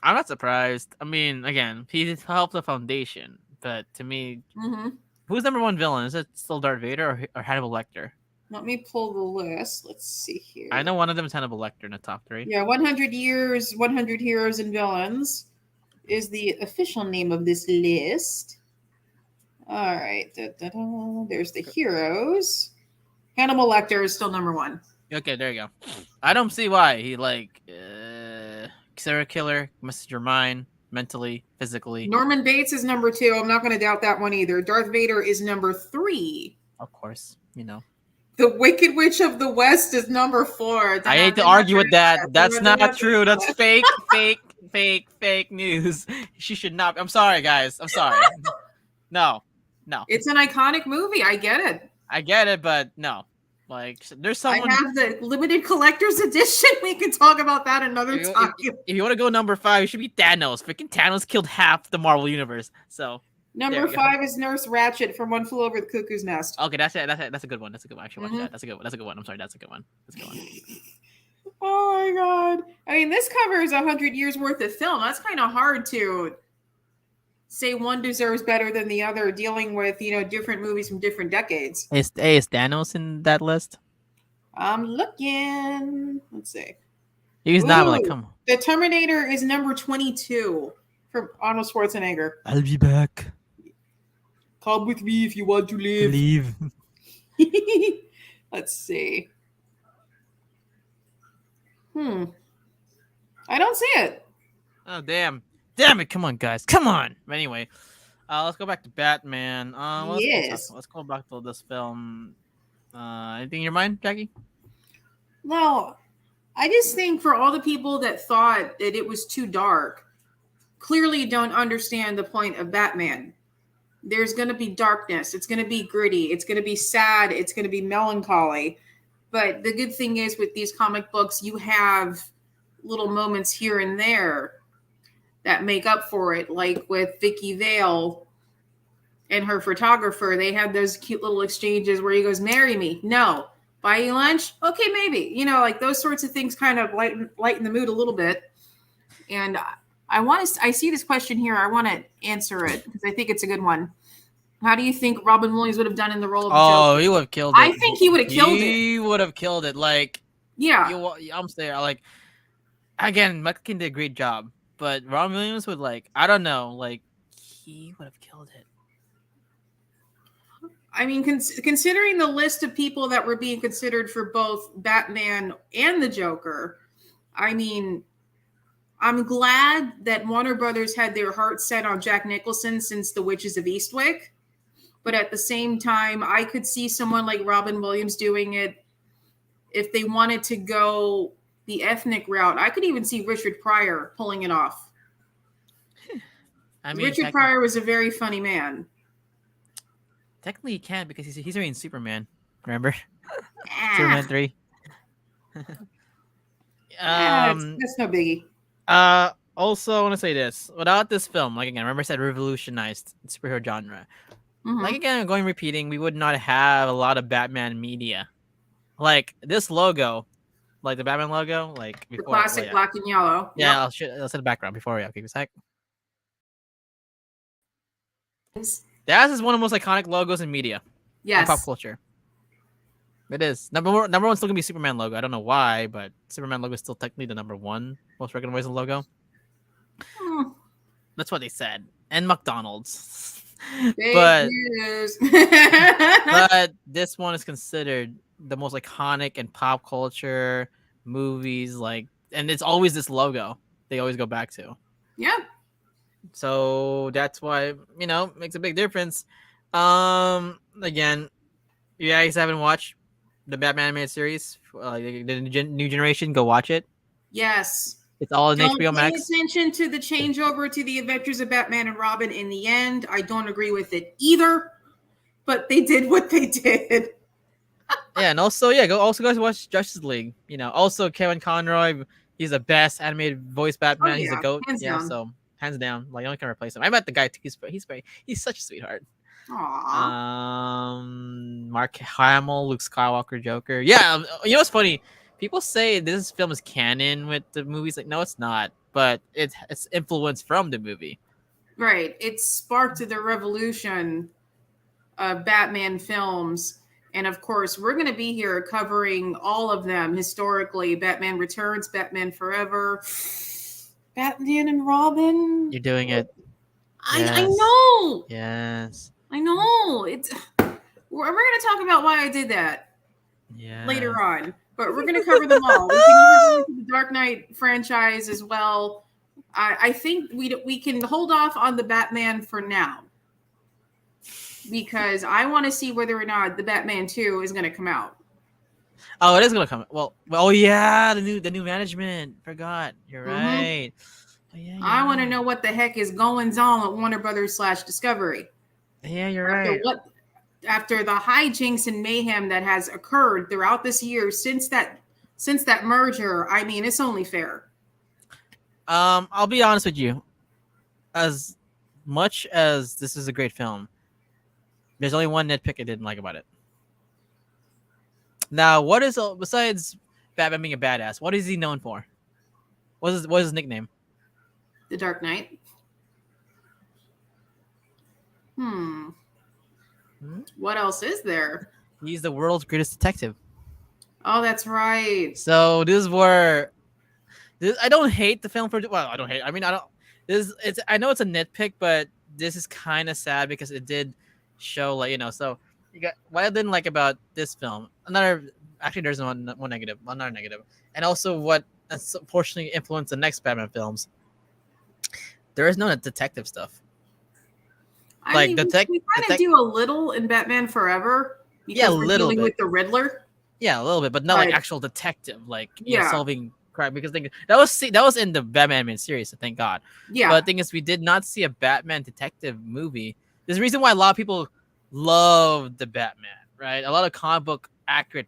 not surprised. I mean, again, he helped the foundation, but to me, who's number one villain? Is it still Darth Vader or Hannibal Lecter? Let me pull the list. Let's see here. I know one of them is Hannibal Lecter in the top 3. Yeah, 100 Years, 100 Heroes and Villains is the official name of this list. All right. There's the heroes. Hannibal Lecter is still number 1. Okay, there you go. I don't see why. He serial killer, messes your mind mentally, physically. Norman Bates is number 2. I'm not going to doubt that one either. Darth Vader is number 3. Of course, you know. The Wicked Witch of the West is number 4. I hate to argue with that. That's not true. That's fake news. She should not. I'm sorry, guys. I'm sorry. No. It's an iconic movie. I get it, but no. Like, there's someone. I have the limited collector's edition. We can talk about that another time. If you want to go number 5, it should be Thanos. Freaking Thanos killed half the Marvel universe. So number 5 is Nurse Ratched from One Flew Over the Cuckoo's Nest. Okay, that's it. That's a good one. I should watch that. That's a good one. I'm sorry. That's a good one. Oh my god! I mean, this covers 100 years worth of film. That's kind of hard to say one deserves better than the other, dealing with different movies from different decades. Is Thanos in that list? I'm looking. Let's see. He's not like, Ooh, come on. the Terminator is number 22 from Arnold Schwarzenegger. I'll be back. Come with me if you want to live. Leave. Let's see. I don't see it. Oh, damn. Damn it. Come on, guys. Come on. Anyway, let's go back to Batman. What else can we talk Yes. about? Let's go back to this film. Anything in your mind, Jackie? Well, I just think for all the people that thought that it was too dark, clearly don't understand the point of Batman. There's going to be darkness. It's going to be gritty. It's going to be sad. It's going to be melancholy. But the good thing is with these comic books, you have little moments here and there that make up for it. Like with Vicki Vale and her photographer, they had those cute little exchanges where he goes, "Marry me." "No." "Buy you lunch?" "Okay, maybe." Like those sorts of things kind of lighten the mood a little bit. And I see this question here. I want to answer it because I think it's a good one. How do you think Robin Williams would have done in the role of Joker? He would have killed it. I think he would have killed it. He would have killed it. Like, yeah. I'm saying, like, again, Michael Keaton did a great job, but Robin Williams would, like, I don't know, like, he would have killed it. I mean, considering the list of people that were being considered for both Batman and the Joker, I mean, I'm glad that Warner Brothers had their heart set on Jack Nicholson since The Witches of Eastwick. But at the same time, I could see someone like Robin Williams doing it if they wanted to go the ethnic route. I could even see Richard Pryor pulling it off. I mean, Richard Pryor was a very funny man. Technically, he can't because he's already in Superman. Remember? Superman 3. That's no biggie. Also, I want to say this. Without this film, like, again, remember I said revolutionized superhero genre. Mm-hmm. Like, again, repeating, we would not have a lot of Batman media. Like, this logo, like the Batman logo, like before, the classic black and yellow. Yeah, I'll set the background before. Okay, a sec. That is one of the most iconic logos in media. Yes. In pop culture. It is. Number one's still gonna be Superman logo. I don't know why, but Superman logo is still technically the number one most recognizable logo. That's what they said. And McDonald's. But this one is considered the most iconic in pop culture, movies, like, and it's always this logo they always go back to. Yeah. So that's why, makes a big difference. Again, you guys haven't watched the Batman animated series, the new generation, go watch it. Yes. It's all in HBO Max. Don't pay attention to the changeover to the Adventures of Batman and Robin in the end. I don't agree with it either, but they did what they did. Yeah, and also, go guys watch Justice League. Also Kevin Conroy, he's the best animated voice Batman. He's a GOAT. Hands down. So hands down, like, no one can replace him. I met the guy too. He's such a sweetheart. Aww. Mark Hamill, Luke Skywalker, Joker. Yeah, what's funny? People say this film is canon with the movies. Like, no, it's not. But it's influenced from the movie. Right. It sparked the revolution of Batman films. And of course, we're going to be here covering all of them historically. Batman Returns, Batman Forever, Batman and Robin. You're doing it. Yes. I know. Yes. I know. We're going to talk about why I did that later on. But we're going to cover them all. We can go into the Dark Knight franchise as well. I think we can hold off on the Batman for now, because I want to see whether or not the Batman 2 is going to come out. Oh, it is going to come. Well, oh yeah, the new management. Forgot. You're right. Oh, yeah, I want to know what the heck is going on at Warner Brothers / Discovery. Yeah, you're right. After the hijinks and mayhem that has occurred throughout this year since that merger, I mean, it's only fair. I'll be honest with you. As much as this is a great film, there's only one nitpick I didn't like about it. Now, what is, besides Batman being a badass, what is he known for? What is his nickname? The Dark Knight. What else is there? He's the world's greatest detective. Oh, that's right. So this is where I don't hate the film for. Well, I don't hate. I mean, I don't. This it's. I know it's a nitpick, but this is kind of sad because it did show like So you got what I didn't like about this film. Another actually, there's one negative, another negative, and also what unfortunately influenced the next Batman films. There is no detective stuff. I Like mean, we kind of do a little in Batman Forever yeah, a because we're little dealing bit. with the Riddler. Yeah, a little bit, but not like But actual detective, like yeah, solving crime. Because that was in the Batman animated series, so thank God. But yeah. the thing is, we did not see a Batman detective movie. There's a reason why a lot of people love the Batman, right? A lot of comic book accurate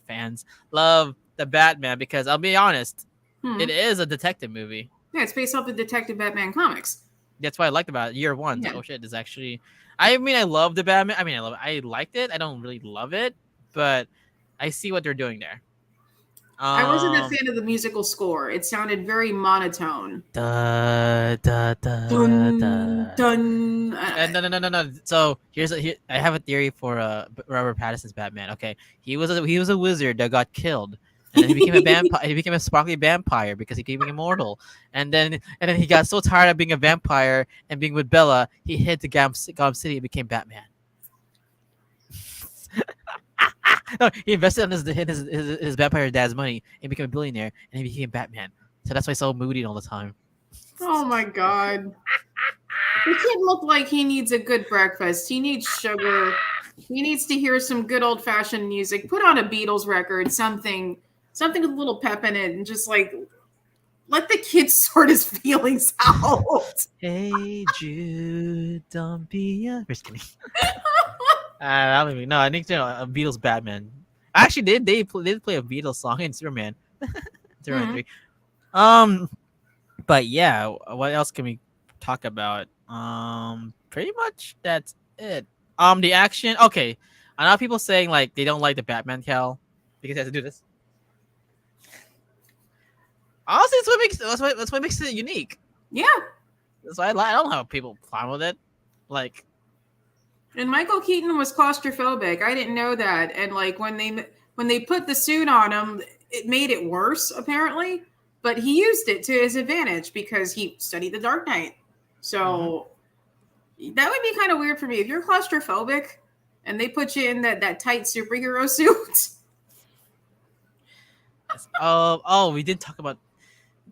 fans love the Batman because I'll be honest, it Hmm. is a detective movie. Yeah, it's based off the Detective Batman comics. That's what I liked about it. Year one. It's like, Yeah. oh shit, this actually. I mean, I love the Batman. I mean, I liked it. I don't really love it, but I see what they're doing there. I wasn't a fan of the musical score. It sounded very monotone. Da, da, da, Dun da. dun. And no. So I have a theory for Robert Pattinson's Batman. Okay, he was a wizard that got killed, and then he became a vampire. He became a sparkly vampire because he became immortal. And then he got so tired of being a vampire and being with Bella, he hid to Gotham City and became Batman. No, he invested on his vampire dad's money and became a billionaire, and he became Batman. So that's why he's so moody all the time. Oh my god. The kid looked like he needs a good breakfast. He needs sugar. He needs to hear some good old fashioned music. Put on a Beatles record, something with a little pep in it, and just like let the kid sort his feelings out. Hey Jude, don't be a. Just kidding. I don't even know. I think a Beatles Batman. Actually, they did play a Beatles song in Superman. Superman Mhm. 3. But yeah, what else can we talk about? Pretty much that's it. The action. Okay, I know people saying like they don't like the Batman cowl because he has to do this. Honestly, that's what makes it unique. Yeah. That's why I don't have people fine with it. Like, And Michael Keaton was claustrophobic. I didn't know that. And like when they put the suit on him, it made it worse apparently. But he used it to his advantage because he studied the Dark Knight. mhm. So that would be kind of weird for me if you're claustrophobic and they put you in that tight superhero suit. Yes. We did talk about.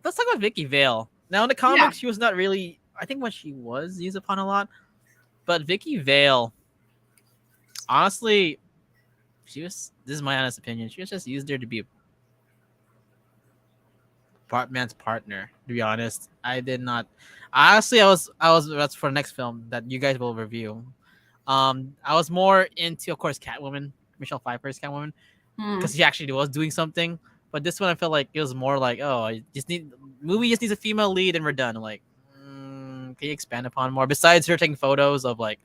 Let's talk about Vicki Vale. Now in the Yeah. comics, she was not really. I think what she was used upon a lot, but Vicki Vale, honestly, she was. This is my honest opinion. She was just used there to be Batman's partner. To be honest, I did not. Honestly, I was. That's for the next film that you guys will review. I was more into, of course, Catwoman, Michelle Pfeiffer's Catwoman, Hmm. because she actually was doing something. But this one, I felt like it was more like, oh, I just need movie just needs a female lead and we're done. I'm like, can you expand upon more? Besides her taking photos of like,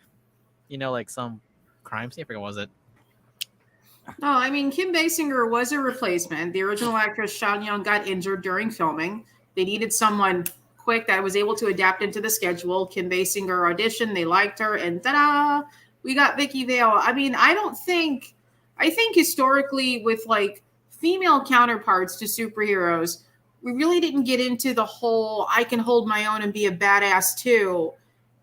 like some crime scene. I forget what was it. No, I mean Kim Basinger was a replacement. The original actress Sean Young got injured during filming. They needed someone quick that was able to adapt into the schedule. Kim Basinger auditioned. They liked her, and ta-da! We got Vicki Vale. I mean, I don't think. I think historically, with like female counterparts to superheroes, we really didn't get into the whole "I can hold my own and be a badass too"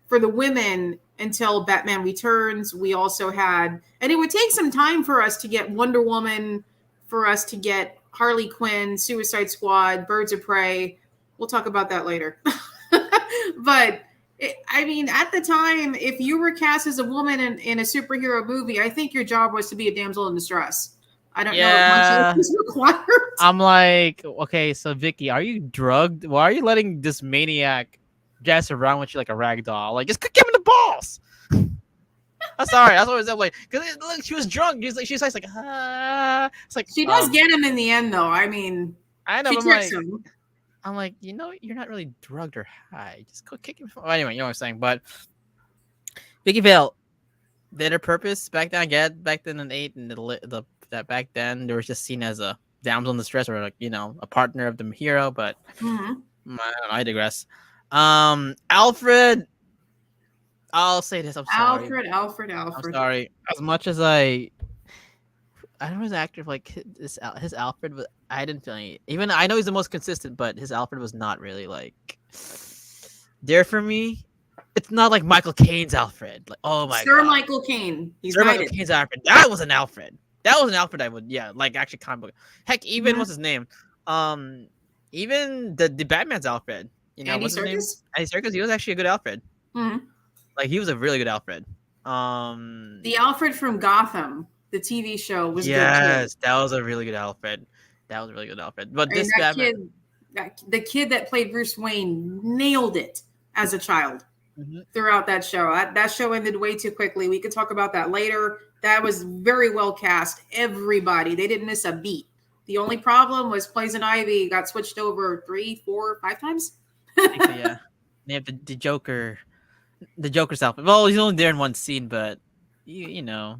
for the women until Batman Returns. We also had, and it would take some time for us to get Wonder Woman, for us to get Harley Quinn, Suicide Squad, Birds of Prey. We'll talk about that later. But I mean, at the time, if you were cast as a woman in a superhero movie, I think your job was to be a damsel in distress. I don't know if much else Yeah, was required. I'm like, okay, so Vicky, are you drugged? Why are you letting this maniac jazz around with you like a rag doll? Like, just kick him in the balls. I'm sorry. That's what I was like, because look, she was drunk. She's like, ah. It's like, She does get him in the end, though. I mean, I know. she But tricks him. I'm like, you're not really drugged or high. Just go kick him. Well, anyway, you know what I'm saying. But Vicky Vale did her purpose back then. I get back then in eight and that back then they were just seen as a damsel in distress or like a partner of the hero. But Mhm. I don't know. I digress. Alfred. I'll say this. I'm sorry. Alfred, Alfred, I'm Alfred. sorry. As much as I don't know his actor like his Alfred. But I didn't feel any. Even I know he's the most consistent, but his Alfred was not really like there for me. It's not like Michael Caine's Alfred. Like, oh my Sir god, Michael Caine. He's Sir Michael knighted. Caine's Alfred. That was an Alfred. That was an Alfred I would like actually comic book. Heck, even what's his name? Even the Batman's Alfred. You know Andy what's his name? Serkis? Andy Serkis. He was actually a good Alfred. Mhm. Like he was a really good Alfred. The Alfred from Gotham, the TV show, was good too. Yes, that was a really good Alfred. That was a really good Alfred. But And this that Batman, the kid that played Bruce Wayne nailed it as a child Mhm. throughout that show. That show ended way too quickly. We could talk about that later. That was very well cast. Everybody, they didn't miss a beat. The only problem was Poison Ivy got switched over 3, 4, 5 times. I think so, yeah. They have the Joker, the Joker's Alfred. Well, he's only there in one scene, but you know.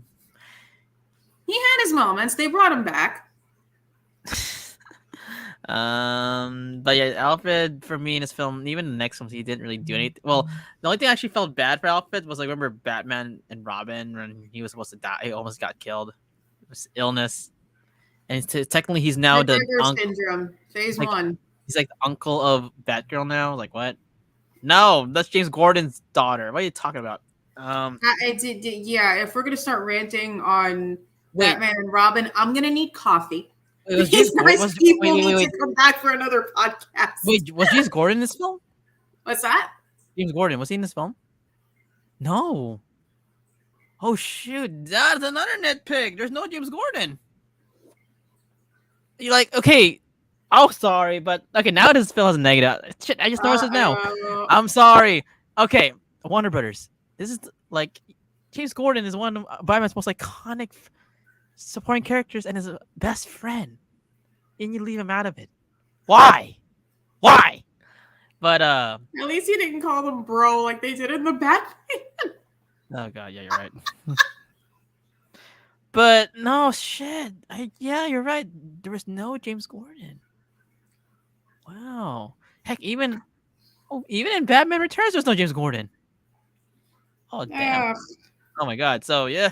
He had his moments. They brought him back. But yeah, Alfred for me in his film, even the next ones, he didn't really do anything. Well, the only thing I actually felt bad for Alfred was like remember Batman and Robin when he was supposed to die, he almost got killed. It was illness, and technically he's now the Trigger syndrome, phase like, 1. He's like the uncle of Batgirl now. Like what? No, that's James Gordon's daughter. What are you talking about? Yeah, if we're gonna start ranting on Batman and Robin, I'm gonna need coffee. Was These James, nice people need to come back for another podcast. Wait, was James Gordon in this film? What's that? James Gordon, was he in this film? No. Oh shoot, that's another nitpick. There's no James Gordon. You're like, okay, oh sorry, but okay, now this film has a negative. Shit, I just noticed it now. I'm sorry. Okay, Warner Brothers. This is like James Gordon is one of Batman's most iconic supporting characters and his best friend, and you leave him out of it. Why? But at least he didn't call them bro like they did in the Batman. Oh god, yeah, you're right. But no shit. Yeah, you're right. There was no James Gordon. Wow. Heck, even in Batman Returns, there's no James Gordon. Oh damn. Yeah. Oh my god. So yeah.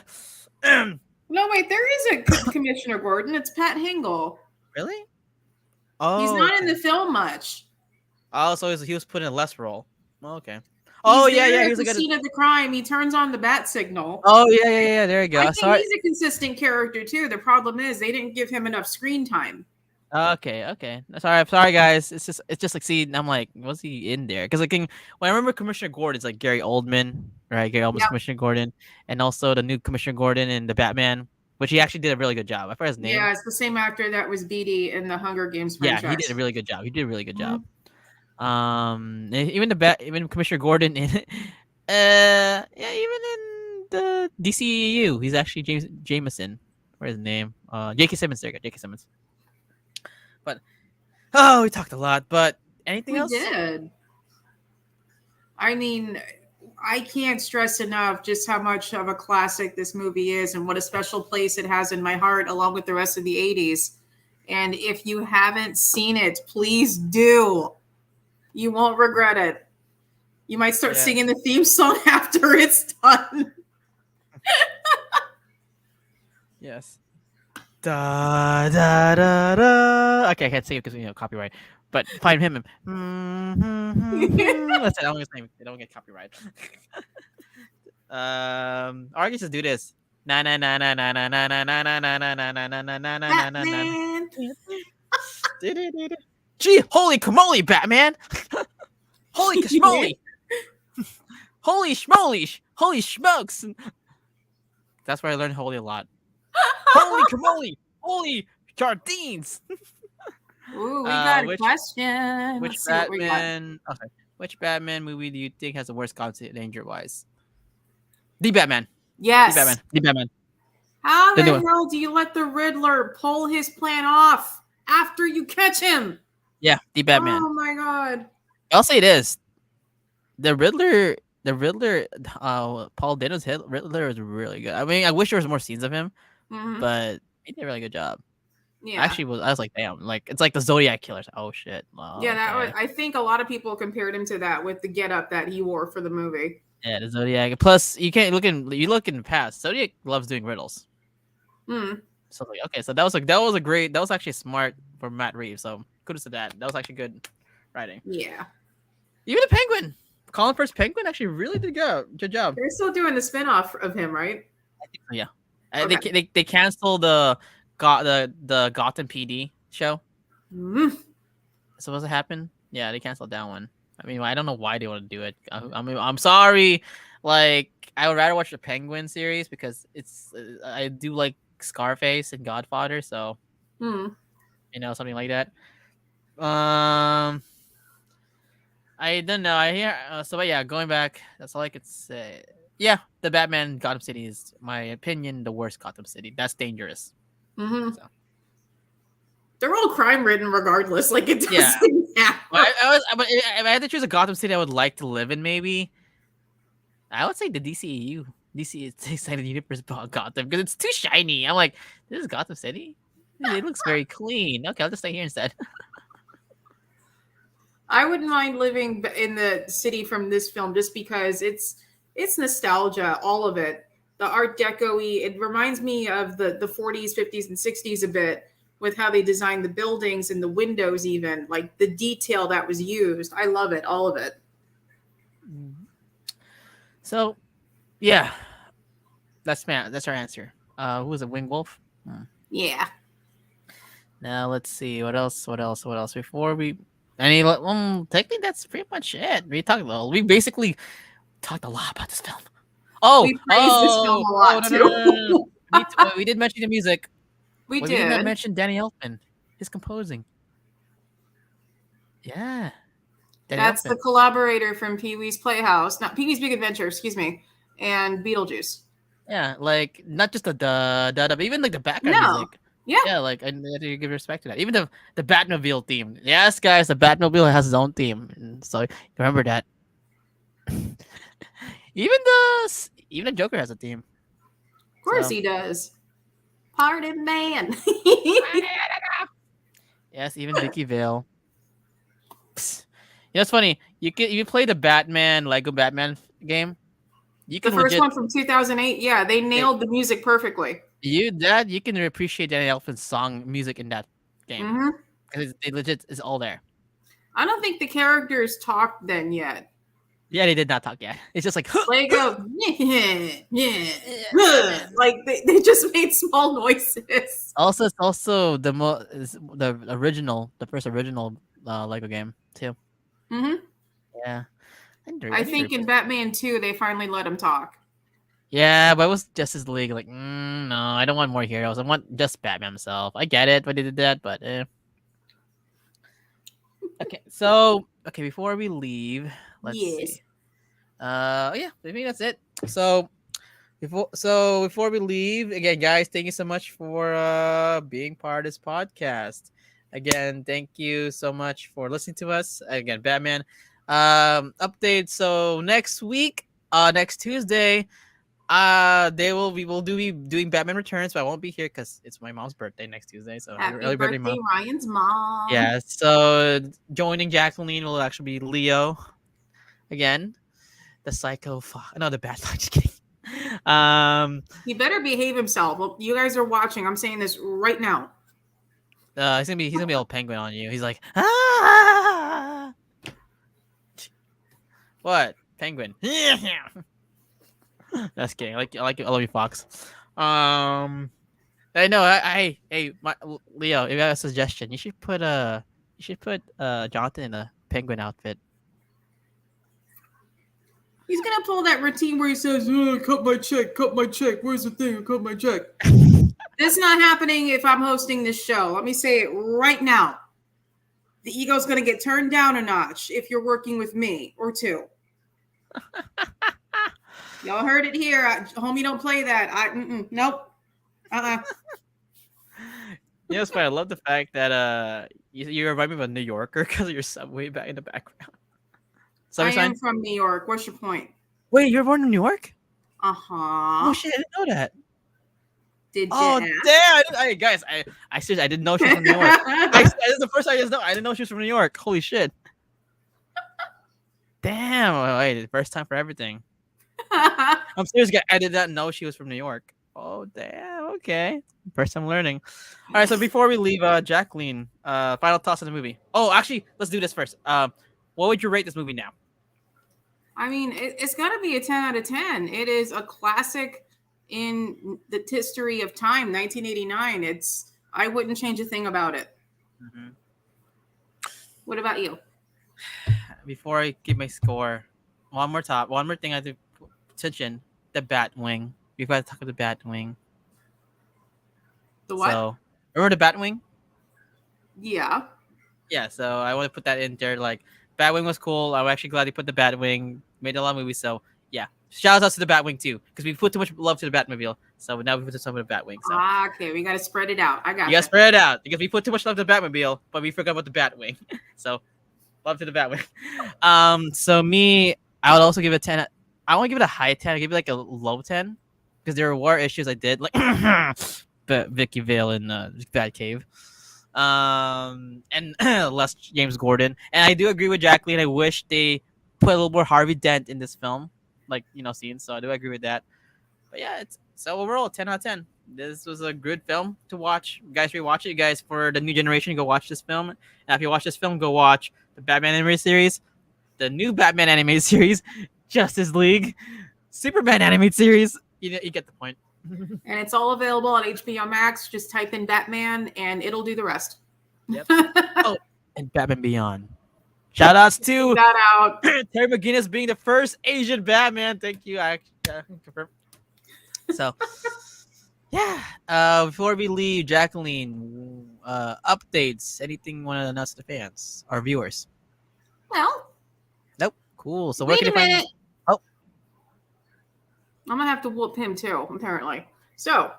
No, wait, there is a Commissioner Gordon. It's Pat Hingle. Really? Oh, he's not in the film much. Oh, so he was put in a less role. Oh, okay. Oh yeah. He's at the scene of the crime. He turns on the bat signal. Oh yeah. There you go. I think he's a consistent character too. The problem is they didn't give him enough screen time. Okay. Sorry, guys. It's just like, see, I'm like, was he in there? Because like when I remember Commissioner Gordon, it's like Gary Oldman, right? Gary Oldman's Commissioner Gordon, and also the new Commissioner Gordon in the Batman, which he actually did a really good job. I forgot his name. Yeah, it's the same actor that was Beetee in the Hunger Games franchise. Yeah, he did a really good job. Even Commissioner Gordon in even in the DCEU, he's actually Jameson. Where's his name? J.K. Simmons. There you go, J.K. Simmons. But we talked a lot. But anything else? We did. I mean, I can't stress enough just how much of a classic this movie is and what a special place it has in my heart, along with the rest of the 80s. And if you haven't seen it, please do. You won't regret it. You might start singing the theme song after it's done. Yes. Da da da da. Okay, I can't sing it because copyright. But find him. That's it. I don't get name. They don't get copyright. Or I can just do this. Na na na na na na na na na na na na na na na na na na na. Gee, holy camole, Batman! Holy schmoly! Holy schmoly! Holy smokes! That's where I learned holy a lot. Holy camole! Holy sardines! Ooh, we got a question. Which Batman? Okay, which Batman movie do you think has the worst concept danger-wise? The Batman. Yes. The Batman. How the hell do you let the Riddler pull his plan off after you catch him? Yeah, the Batman. Oh my god. I'll say this: the Riddler, Paul Dano's Riddler is really good. I mean, I wish there was more scenes of him, but he did a really good job. Yeah, actually, I was like, damn, like it's like the Zodiac killers. Oh shit. Wow, yeah, that was. I think a lot of people compared him to that with the getup that he wore for the movie. Yeah, the Zodiac. Plus, you look in the past. Zodiac loves doing riddles. So like, okay, so that was actually smart for Matt Reeves. So kudos to that. That was actually good writing. Yeah. Even the Penguin, Colin Firth's Penguin actually really did good job. They're still doing the spinoff of him, right? I think so, yeah. Okay. They canceled the Gotham PD show. Mm. It's supposed to happen. Yeah, they canceled that one. I mean, I don't know why they want to do it. I mean, I'm sorry. Like, I would rather watch the Penguin series because it's I do like Scarface and Godfather, so Mm. something like that. Um, I don't know. I hear but yeah, going back, that's all I could say. Yeah, the Batman Gotham City is, my opinion, the worst Gotham City. That's dangerous. Mm-hmm. So They're all crime ridden, regardless. Like it doesn't yeah, matter. but if I had to choose a Gotham City I would like to live in, maybe I would say the DCEU. DC is excited universe about Gotham because it's too shiny. I'm like, this is Gotham City. It looks very clean. Okay, I'll just stay here instead. I wouldn't mind living in the city from this film just because it's nostalgia, all of it. The Art Deco-y, it reminds me of the 40s, 50s, and 60s a bit with how they designed the buildings and the windows, even like the detail that was used. I love it, all of it. So, yeah, that's our answer. Who was it? Wing Wolf. Yeah. Now let's see what else. Before we technically that's pretty much it. We basically talked a lot about this film. We praised this film a lot too. We did mention the music. We We did not did. mention Danny Elfman, his composing. Yeah, Danny That's Elfman. the collaborator from Pee-wee's Playhouse, not Pee-wee's Big Adventure, excuse me, and Beetlejuice. Yeah, like not just the da da, but even like the background No. music. Yeah. Yeah, like I have to give respect to that. Even the Batmobile theme. Yes, guys, the Batmobile has its own theme, and so remember that. Even the Joker has a theme. Of course he does. Pardon man. Yes, even Vicki Vale. Psst. It's funny. You play the Batman Lego Batman game. You The can first one from 2008, yeah, they nailed the music perfectly. You can appreciate Danny Elfman's song music in that game because it legit is all there. I don't think the characters talked then yet. Yeah, they did not talk yet. It's just like They go, like they just made small noises. Also, it's also the first original Lego game too. Mm-hmm. Yeah, I think in Batman 2 they finally let him talk. Yeah, but it was Justice League. Like, no, I don't want more heroes. I want just Batman himself. I get it why they did that, but Okay, so before we leave, let's see. Yeah, I think that's it. So before we leave, again, guys, thank you so much for being part of this podcast. Again, thank you so much for listening to us. Again, Batman update. So next week, next Tuesday, we will be doing Batman Returns, but I won't be here because it's my mom's birthday next Tuesday. So Happy birthday, mom. Ryan's mom. Yeah, so joining Jacqueline will actually be Leo again, the psycho. No, the bad. Just kidding. He better behave himself. Well, you guys are watching. I'm saying this right now. He's gonna be all penguin on you. He's like, ah! What penguin? That's kidding. I love you, Fox. I know. Hey, Leo. If you have a suggestion, you should put Jonathan in a penguin outfit. He's gonna pull that routine where he says, cut my check. Where's the thing? I cut my check. This is not happening if I'm hosting this show. Let me say it right now. The ego's gonna get turned down a notch if you're working with me or two. Y'all heard it here. Homie, don't play that. Nope. You know, I love the fact that you remind me of a New Yorker because of your subway back in the background. I am from New York. What's your point? Wait, you're born in New York? Uh-huh. Oh shit, I didn't know that. Did you? Oh damn! Guys, I seriously, I didn't know she was from New York. This is the first time I just know. I didn't know she was from New York. Holy shit! Damn! Wait, first time for everything. I'm serious, guys. I did not know she was from New York. Oh damn! Okay. First time learning. All right. So before we leave, Jacqueline, final thoughts on the movie. Oh, actually, let's do this first. What would you rate this movie now? I mean, it's got to be a 10 out of 10. It is a classic in the history of time, 1989. I wouldn't change a thing about it. Mm-hmm. What about you? Before I give my score, one more thing I have to attention: the Batwing. We've got to talk about the Batwing. The what? So, remember the Batwing? Yeah. Yeah. So I want to put that in there. Like, Batwing was cool. I'm actually glad they put the Batwing. Made a lot of movies. So yeah, shout out to the Batwing too, because we put too much love to the Batmobile. So now we put some of the Batwing. So Okay, we got to spread it out. I got you gotta spread it out because we put too much love to the Batmobile, but we forgot about the Batwing. So love to the Batwing. So me, I would also give it a 10. I want to give it a high 10. I give it like a low 10 because there were issues I did, like but Vicki Vale in Batcave, and less James Gordon. And I do agree with Jacqueline. I wish they put a little more Harvey Dent in this film, like scenes. So I do agree with that. But yeah, it's so overall 10 out of 10. This was a good film to watch. You guys, rewatch it. You guys, for the new generation, go watch this film. And if you watch this film, go watch the Batman animated series, the new Batman animated series, Justice League, Superman animated series. You get the point. And it's all available on HBO Max. Just type in Batman and it'll do the rest. Yep. Oh, and Batman Beyond. Shout outs to Shout out. Terry McGinnis being the first Asian Batman. Thank you. I confirm. So, yeah. Before we leave, Jacqueline, updates. Anything you want to announce to the fans, our viewers? Well, nope. Cool. So where wait can a you find? minute. Oh, I'm gonna have to whoop him too, apparently. So,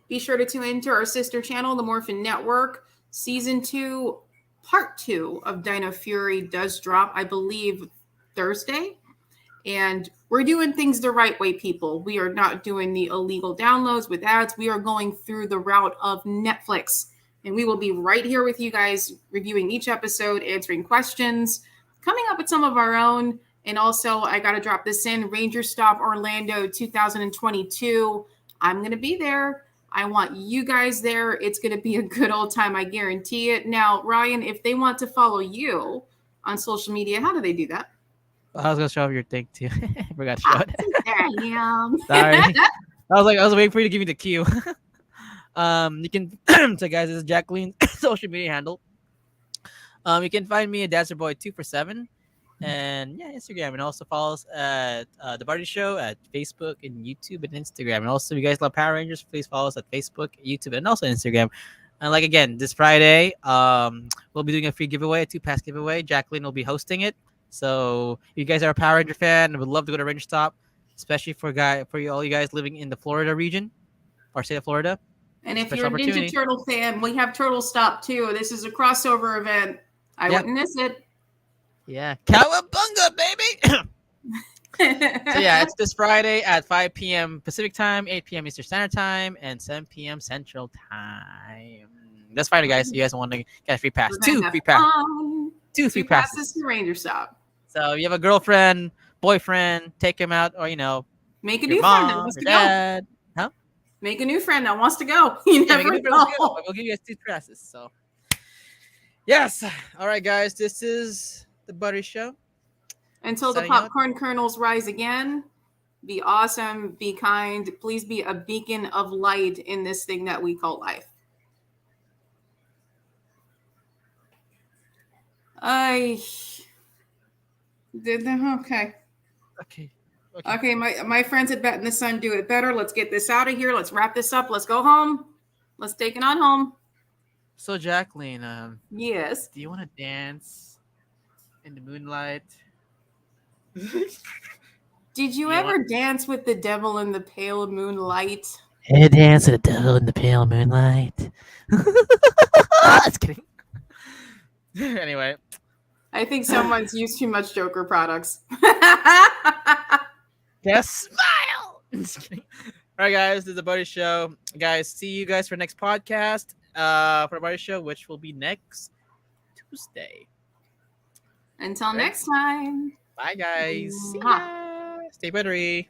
be sure to tune into our sister channel, the Morphin Network. Season 2, Part 2 of Dino Fury does drop, I believe, Thursday. And we're doing things the right way, people. We are not doing the illegal downloads with ads. We are going through the route of Netflix. And we will be right here with you guys, reviewing each episode, answering questions, coming up with some of our own. And also, I got to drop this in, Ranger Stop Orlando 2022. I'm going to be there. I want you guys there. It's going to be a good old time. I guarantee it. Now, Ryan, if they want to follow you on social media, how do they do that? I was gonna show off your thing too. I forgot to show it. There I am. Sorry. I was waiting for you to give me the cue. You can so guys, this is Jacqueline's social media handle. You can find me at DancerBoy247 and yeah, Instagram, and also follow us at the Buttery Show at Facebook and YouTube and Instagram. And also, if you guys love Power Rangers, please follow us at Facebook, YouTube, and also Instagram. And like again, this Friday, we'll be doing a free giveaway, a 2-pass giveaway. Jacqueline will be hosting it. So if you guys are a Power Ranger fan and would love to go to Ranger Stop, especially for all you guys living in the Florida region or state of Florida. And if you're a Ninja Turtle fan, we have Turtle Stop too. This is a crossover event. I wouldn't miss it. Yeah. Cowabunga, baby! So yeah, it's this Friday at 5 p.m. Pacific time, 8 p.m. Eastern Standard Time, and 7 p.m. Central Time. That's Friday, guys. You guys want to get a free pass. 2 free passes. 2 free passes to Ranger Stop. So you have a girlfriend, boyfriend, take him out, or make a new friend that wants to go. Huh? Make a new friend that wants to go. You never know. We'll give you guys 2 passes. So yes. All right, guys. This is the Buttery Show. Until the popcorn kernels rise again, be awesome, be kind. Please be a beacon of light in this thing that we call life. I did that. Okay. My friends at Bet in the Sun do it better. Let's get this out of here. Let's wrap this up. Let's go home. Let's take it on home. So Jacqueline, yes. Do you want to dance in the moonlight? Did you ever dance with the devil in the pale moonlight? I dance with the devil in the pale moonlight. Just kidding. Anyway, I think someone's used too much Joker products. Yes, smile. Just kidding. All right, guys, this is the Buttery Show. Guys, see you guys for next podcast for the Buttery Show, which will be next Tuesday. Until next time. Bye, guys. See ya. Stay buttery.